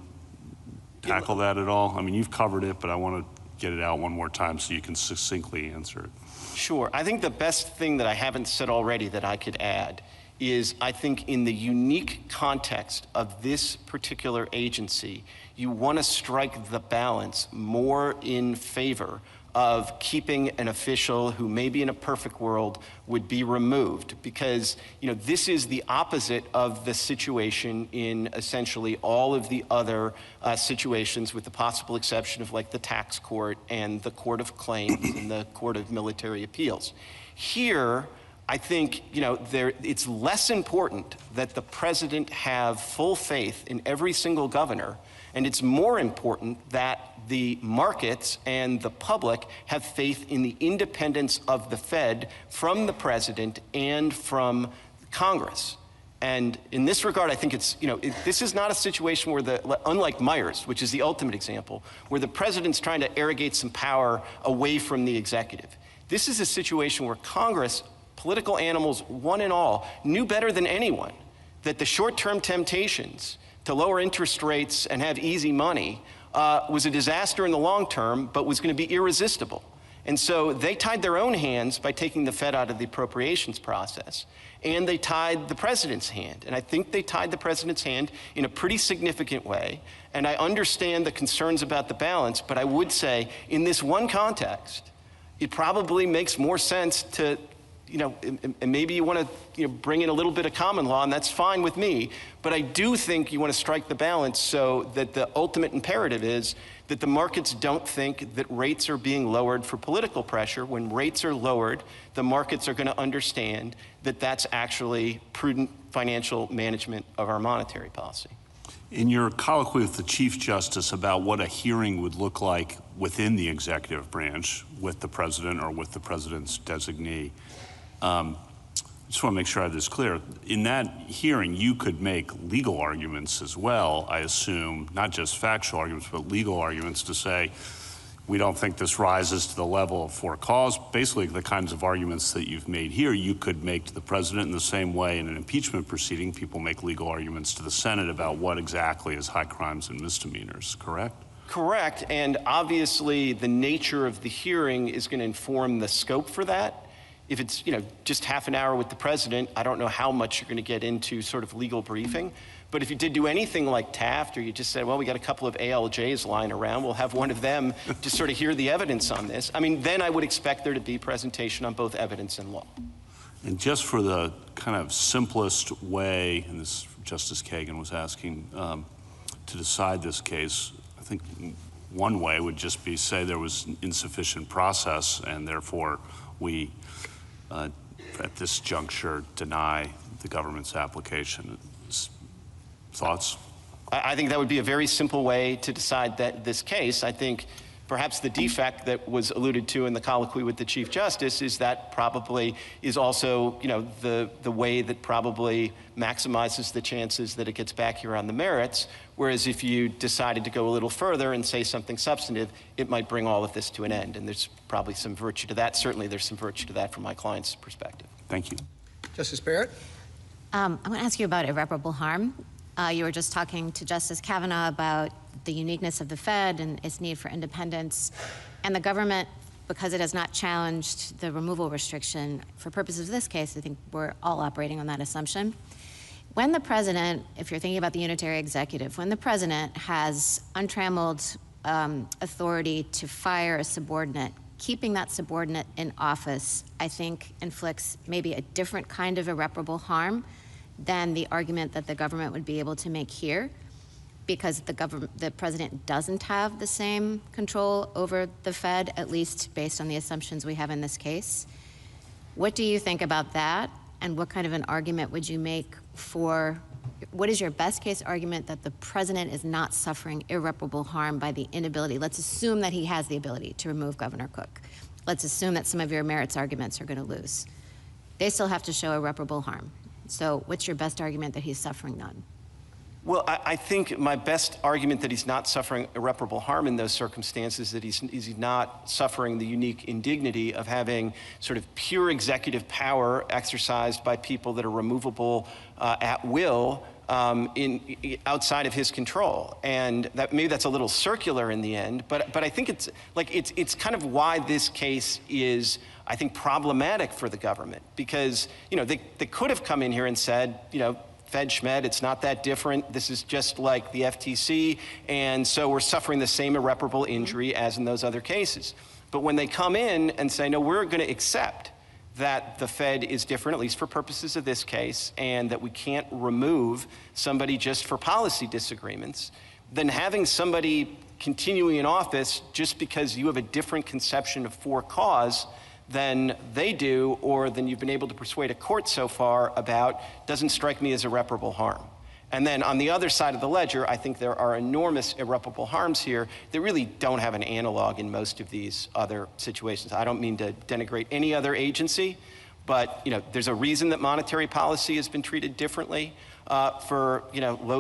to tackle that at all? I mean, you've covered it, but I want to get it out one more time so you can succinctly answer it. Sure. I think the best thing that I haven't said already that I could add is I think in the unique context of this particular agency, you want to strike the balance more in favor of keeping an official who maybe in a perfect world would be removed, because this is the opposite of the situation in essentially all of the other situations, with the possible exception of like the tax court and the court of claims and the court of military appeals. Here, I think it's less important that the president have full faith in every single governor, and it's more important that the markets and the public have faith in the independence of the Fed from the president and from Congress. And in this regard, I think it's, this is not a situation where unlike Myers, which is the ultimate example, where the president's trying to arrogate some power away from the executive. This is a situation where Congress, political animals, one and all, knew better than anyone that the short-term temptations to lower interest rates and have easy money was a disaster in the long term, but was going to be irresistible. And so they tied their own hands by taking the Fed out of the appropriations process. And they tied the president's hand. And I think they tied the president's hand in a pretty significant way. And I understand the concerns about the balance, but I would say in this one context, it probably makes more sense to, and maybe you want to bring in a little bit of common law, and that's fine with me. But I do think you want to strike the balance so that the ultimate imperative is that the markets don't think that rates are being lowered for political pressure. When rates are lowered, the markets are going to understand that that's actually prudent financial management of our monetary policy. In your colloquy with the Chief Justice about what a hearing would look like within the executive branch with the president or with the president's designee, I just want to make sure I have this clear. In that hearing, you could make legal arguments as well, I assume, not just factual arguments, but legal arguments to say, we don't think this rises to the level of for cause. Basically, the kinds of arguments that you've made here, you could make to the president in the same way in an impeachment proceeding. People make legal arguments to the Senate about what exactly is high crimes and misdemeanors, correct? Correct, and obviously the nature of the hearing is going to inform the scope for that. If it's just half an hour with the president, I don't know how much you're going to get into sort of legal briefing. But if you did do anything like Taft, or you just said, well, we got a couple of ALJs lying around, we'll have one of them just sort of hear the evidence on this. I mean, then I would expect there to be presentation on both evidence and law. And just for the kind of simplest way, and this Justice Kagan was asking, to decide this case, I think one way would just be say there was insufficient process and therefore we, at this juncture, deny the government's application. Thoughts? I think that would be a very simple way to decide this case. I think perhaps the defect that was alluded to in the colloquy with the Chief Justice is that probably is also, the way that probably maximizes the chances that it gets back here on the merits. Whereas if you decided to go a little further and say something substantive, it might bring all of this to an end. And there's probably some virtue to that. Certainly there's some virtue to that from my client's perspective. Thank you. Justice Barrett? I'm going to ask you about irreparable harm. You were just talking to Justice Kavanaugh about the uniqueness of the Fed and its need for independence. And the government, because it has not challenged the removal restriction, for purposes of this case, I think we're all operating on that assumption. When the president, if you're thinking about the unitary executive, when the president has untrammeled authority to fire a subordinate, keeping that subordinate in office, I think inflicts maybe a different kind of irreparable harm than the argument that the government would be able to make here, because the president doesn't have the same control over the Fed, at least based on the assumptions we have in this case. What do you think about that? And what kind of an argument would you make what is your best case argument that the president is not suffering irreparable harm by the inability? Let's assume that he has the ability to remove Governor Cook. Let's assume that some of your merits arguments are going to lose. They still have to show irreparable harm. So what's your best argument that he's suffering none? Well, I think my best argument that he's not suffering irreparable harm in those circumstances is he's not suffering the unique indignity of having sort of pure executive power exercised by people that are removable at will outside of his control. And that maybe that's a little circular in the end, but I think it's kind of why this case is, I think, problematic for the government, because they could have come in here and said, Fed Schmed, it's not that different. This is just like the FTC, and so we're suffering the same irreparable injury as in those other cases. But when they come in and say, no, we're going to accept that the Fed is different, at least for purposes of this case, and that we can't remove somebody just for policy disagreements, then having somebody continuing in office just because you have a different conception of for cause than they do, or than you've been able to persuade a court so far about, doesn't strike me as irreparable harm. And then on the other side of the ledger, I think there are enormous irreparable harms here that really don't have an analog in most of these other situations. I don't mean to denigrate any other agency, but there's a reason that monetary policy has been treated differently for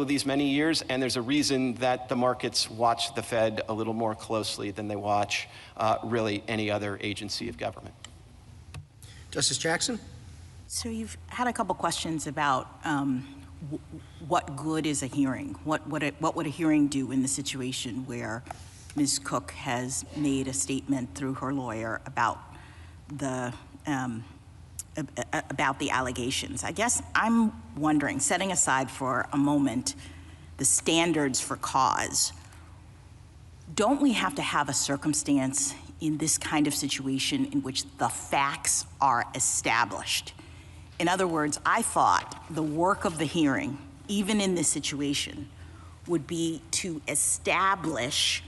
these many years, and there's a reason that the markets watch the Fed a little more closely than they watch really any other agency of government. Justice Jackson? So you've had a couple questions about what good is a hearing? What would a hearing do in the situation where Ms. Cook has made a statement through her lawyer about the allegations? I guess I'm wondering, setting aside for a moment the standards for cause, don't we have to have a circumstance in this kind of situation in which the facts are established? In other words, I thought the work of the hearing, even in this situation, would be to establish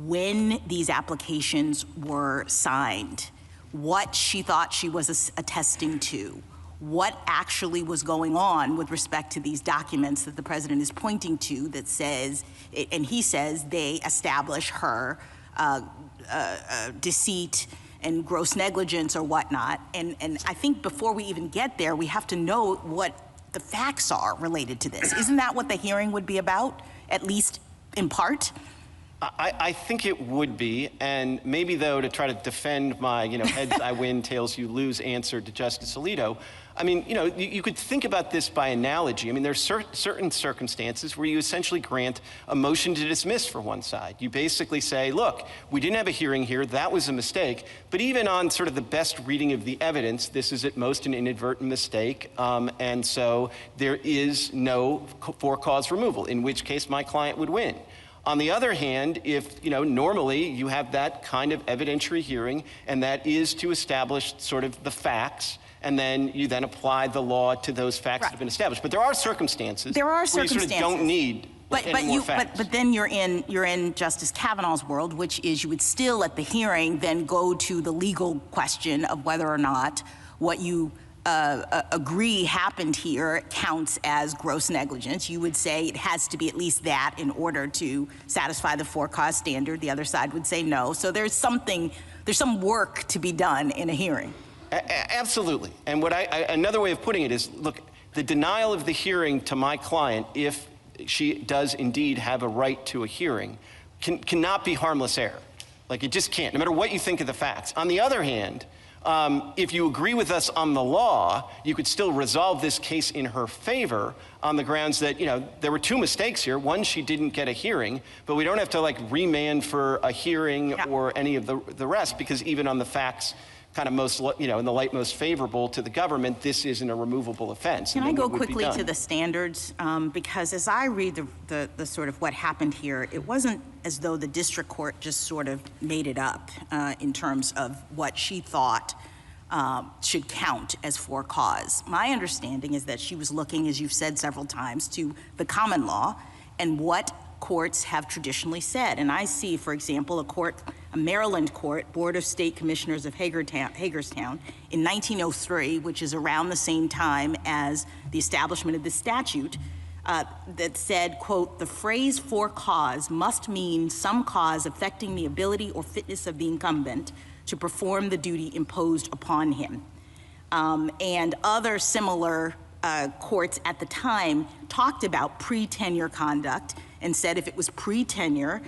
when these applications were signed, what she thought she was attesting to, what actually was going on with respect to these documents that the president is pointing to that says, and he says they establish her deceit and gross negligence or whatnot. And I think before we even get there, we have to know what the facts are related to this. Isn't that what the hearing would be about, at least in part? I think it would be, and maybe though to try to defend my, heads I win, tails you lose answer to Justice Alito, I mean, you could think about this by analogy. I mean, there's certain circumstances where you essentially grant a motion to dismiss for one side. You basically say, look, we didn't have a hearing here, that was a mistake, but even on sort of the best reading of the evidence, this is at most an inadvertent mistake, and so there is no for-cause removal, in which case my client would win. On the other hand, if, normally you have that kind of evidentiary hearing, and that is to establish sort of the facts, and then you then apply the law to those facts that have been established. But there are circumstances where you sort of don't need any more facts. But then you're in Justice Kavanaugh's world, which is you would still at the hearing then go to the legal question of whether or not what you agree happened here counts as gross negligence. You would say it has to be at least that in order to satisfy the for-cause standard. The other side would say no. So there's some work to be done in a hearing. Absolutely. And what another way of putting it is, look, the denial of the hearing to my client, if she does indeed have a right to a hearing, cannot be harmless error. Like, it just can't, no matter what you think of the facts. On the other hand, if you agree with us on the law, you could still resolve this case in her favor on the grounds that, there were two mistakes here. One, she didn't get a hearing, but we don't have to remand for a hearing or any of the rest, because even on the facts kind of most, in the light most favorable to the government, this isn't a removable offense. Can I go quickly to the standards? Because as I read the sort of what happened here, it wasn't as though the district court just sort of made it up in terms of what she thought should count as for cause. My understanding is that she was looking, as you've said several times, to the common law and what courts have traditionally said. And I see, for example, a Maryland court, Board of State Commissioners of Hagerstown, in 1903, which is around the same time as the establishment of the statute, that said, quote, "The phrase for cause must mean some cause affecting the ability or fitness of the incumbent to perform the duty imposed upon him." And other similar courts at the time talked about pre-tenure conduct and said if it was pre-tenure,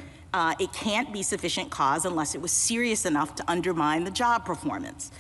it can't be sufficient cause unless it was serious enough to undermine the job performance.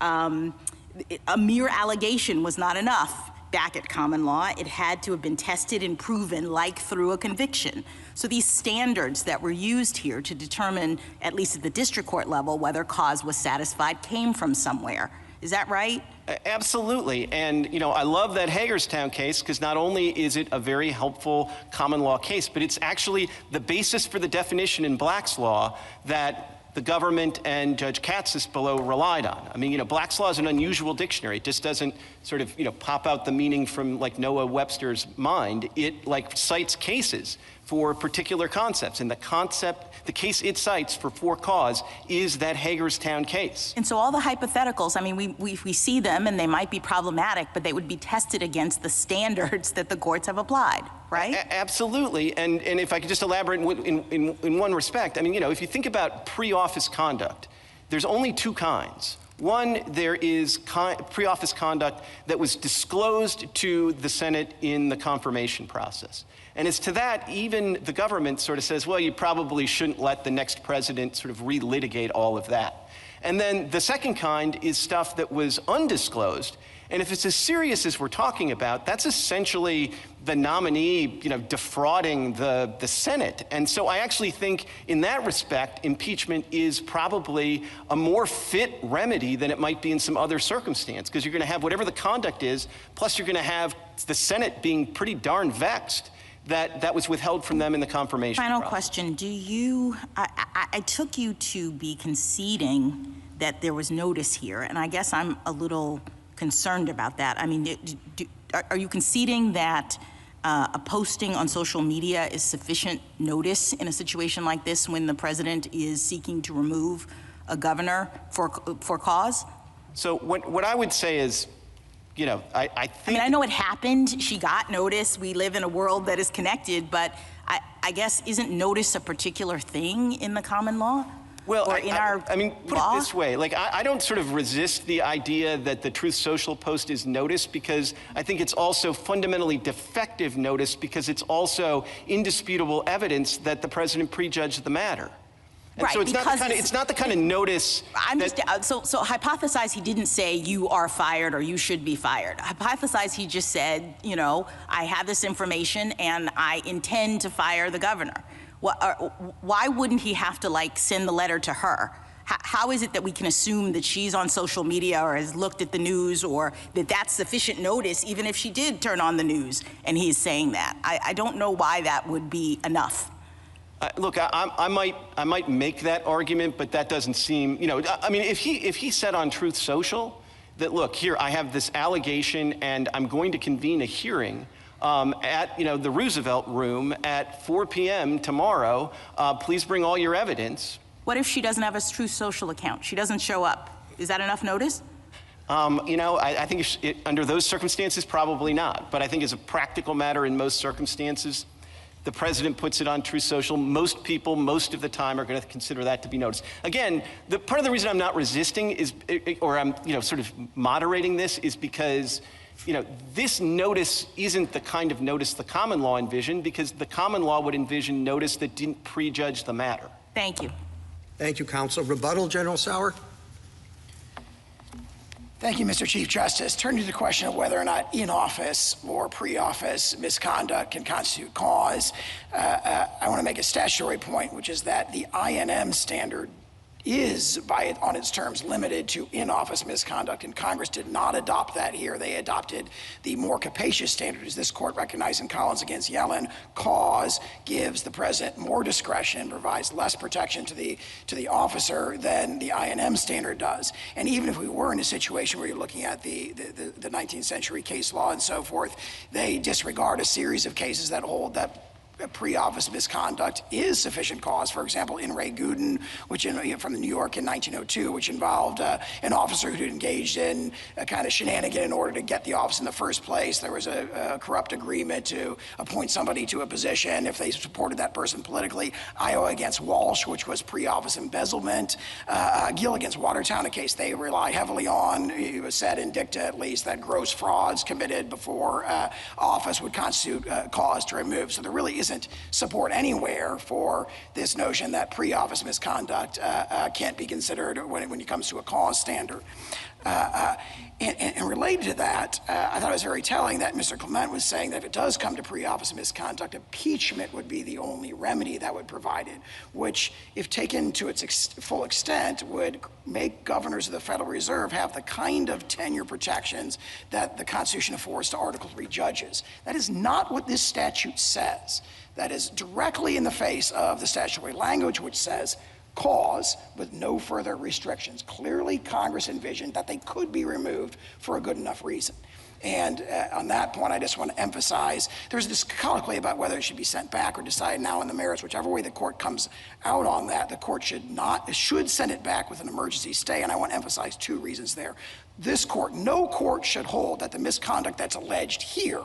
A mere allegation was not enough back at common law. It had to have been tested and proven, like through a conviction. So these standards that were used here to determine, at least at the district court level, whether cause was satisfied came from somewhere. Is that right? Absolutely. And, I love that Hagerstown case, because not only is it a very helpful common law case, but it's actually the basis for the definition in Black's law that the government and Judge Katsas below relied on. I mean, Black's law is an unusual dictionary. It just doesn't sort of, pop out the meaning from Noah Webster's mind. It cites cases for particular concepts, and the case it cites for cause is that Hagerstown case. And so all the hypotheticals, I mean, we see them and they might be problematic, but they would be tested against the standards that the courts have applied, right? Absolutely, and if I could just elaborate in one respect, I mean, if you think about pre-office conduct, there's only two kinds. One, there is pre-office conduct that was disclosed to the Senate in the confirmation process. And as to that, even the government sort of says, well, you probably shouldn't let the next president sort of relitigate all of that. And then the second kind is stuff that was undisclosed. And if it's as serious as we're talking about, that's essentially the nominee, defrauding the Senate. And so I actually think in that respect, impeachment is probably a more fit remedy than it might be in some other circumstance, because you're going to have whatever the conduct is, plus you're going to have the Senate being pretty darn vexed that was withheld from them in the confirmation Final process. question, I took you to be conceding that there was notice here, and I guess I'm a little concerned about that. I mean, are you conceding that a posting on social media is sufficient notice in a situation like this when the president is seeking to remove a governor for cause? So what I would say is, I think... I know it happened. She got notice. We live in a world that is connected, but I guess isn't notice a particular thing in the common law? Well, or in our put law? it this way. I don't sort of resist the idea that the Truth Social post is notice, because I think it's also fundamentally defective notice, because it's also indisputable evidence that the president prejudged the matter. And right, so it's not the kind of notice. So hypothesize he didn't say you are fired or you should be fired. Hypothesize he just said, I have this information and I intend to fire the governor. Why wouldn't he have to send the letter to her? How is it that we can assume that she's on social media or has looked at the news, or that that's sufficient notice even if she did turn on the news and he's saying that? I don't know why that would be enough. Look, I might make that argument, but that doesn't seem, if he said on Truth Social that, look, here, I have this allegation and I'm going to convene a hearing at the Roosevelt Room at 4 p.m. tomorrow. Please bring all your evidence. What if she doesn't have a Truth Social account? She doesn't show up. Is that enough notice? I think under those circumstances, probably not. But I think as a practical matter, in most circumstances, the president puts it on Truth Social. Most people, most of the time, are going to consider that to be notice. Again, part of the reason I'm not resisting is, or I'm, sort of moderating this, is because, this notice isn't the kind of notice the common law envisioned, because the common law would envision notice that didn't prejudge the matter. Thank you. Thank you, counsel. Rebuttal, General Sauer? Thank you, Mr. Chief Justice. Turning to the question of whether or not in-office or pre-office misconduct can constitute cause, I want to make a statutory point, which is that the INM standard is, on its terms, limited to in-office misconduct, and Congress did not adopt that here. They adopted the more capacious standard, as this court recognized in Collins against Yellen. Cause gives the president more discretion, provides less protection to the officer than the INM standard does. And even if we were in a situation where you're looking at the 19th century case law and so forth, they disregard a series of cases that hold that pre-office misconduct is sufficient cause. For example, in Ray Gooden, from New York in 1902, which involved an officer who engaged in a kind of shenanigan in order to get the office in the first place. There was a corrupt agreement to appoint somebody to a position if they supported that person politically. Iowa against Walsh, which was pre-office embezzlement. Gill against Watertown, a case they rely heavily on. It was said in dicta, at least, that gross frauds committed before office would constitute cause to remove. So there really isn't support anywhere for this notion that pre-office misconduct can't be considered when it comes to a cause standard. And related to that, I thought it was very telling that Mr. Clement was saying that if it does come to pre-office misconduct, impeachment would be the only remedy that would provide it, which, if taken to its full extent, would make governors of the Federal Reserve have the kind of tenure protections that the Constitution affords to Article III judges. That is not what this statute says. That is directly in the face of the statutory language, which says cause with no further restrictions. Clearly, Congress envisioned that they could be removed for a good enough reason. And on that point, I just want to emphasize, there's this colloquy about whether it should be sent back or decided now on the merits. Whichever way the court comes out on that, the court should send it back with an emergency stay, and I want to emphasize two reasons there. This court, no court should hold that the misconduct that's alleged here,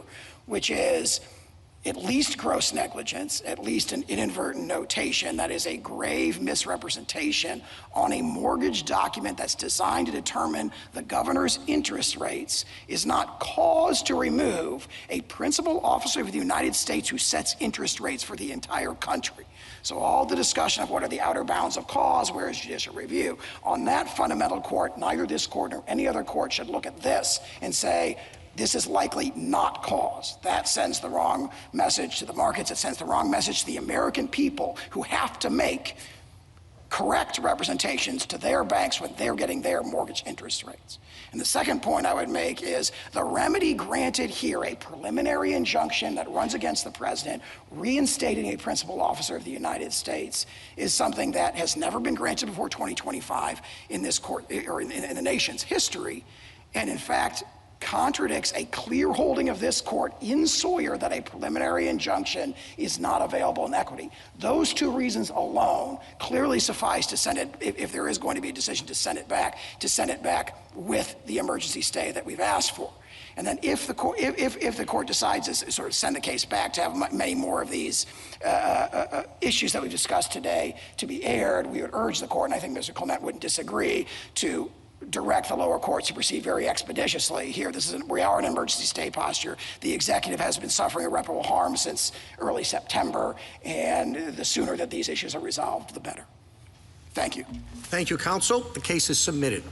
which is at least gross negligence, at least an inadvertent notation that is a grave misrepresentation on a mortgage document that's designed to determine the governor's interest rates, is not cause to remove a principal officer of the United States who sets interest rates for the entire country. So all the discussion of what are the outer bounds of cause, where is judicial review, on that fundamental court, neither this court nor any other court should look at this and say, this is likely not cause. That sends the wrong message to the markets. It sends the wrong message to the American people who have to make correct representations to their banks when they're getting their mortgage interest rates. And the second point I would make is the remedy granted here, a preliminary injunction that runs against the president, reinstating a principal officer of the United States, is something that has never been granted before 2025 in this court, or in the nation's history, and in fact, contradicts a clear holding of this court in Sawyer that a preliminary injunction is not available in equity. Those two reasons alone clearly suffice to send it, if there is going to be a decision to send it back with the emergency stay that we've asked for. And then if the court decides to sort of send the case back to have many more of these issues that we've discussed today to be aired, we would urge the court, and I think Mr. Clement wouldn't disagree, to direct the lower courts to proceed very expeditiously here. We are in an emergency stay posture. The executive has been suffering irreparable harm since early September, and the sooner that these issues are resolved, the better. Thank you. Thank you, counsel. The case is submitted.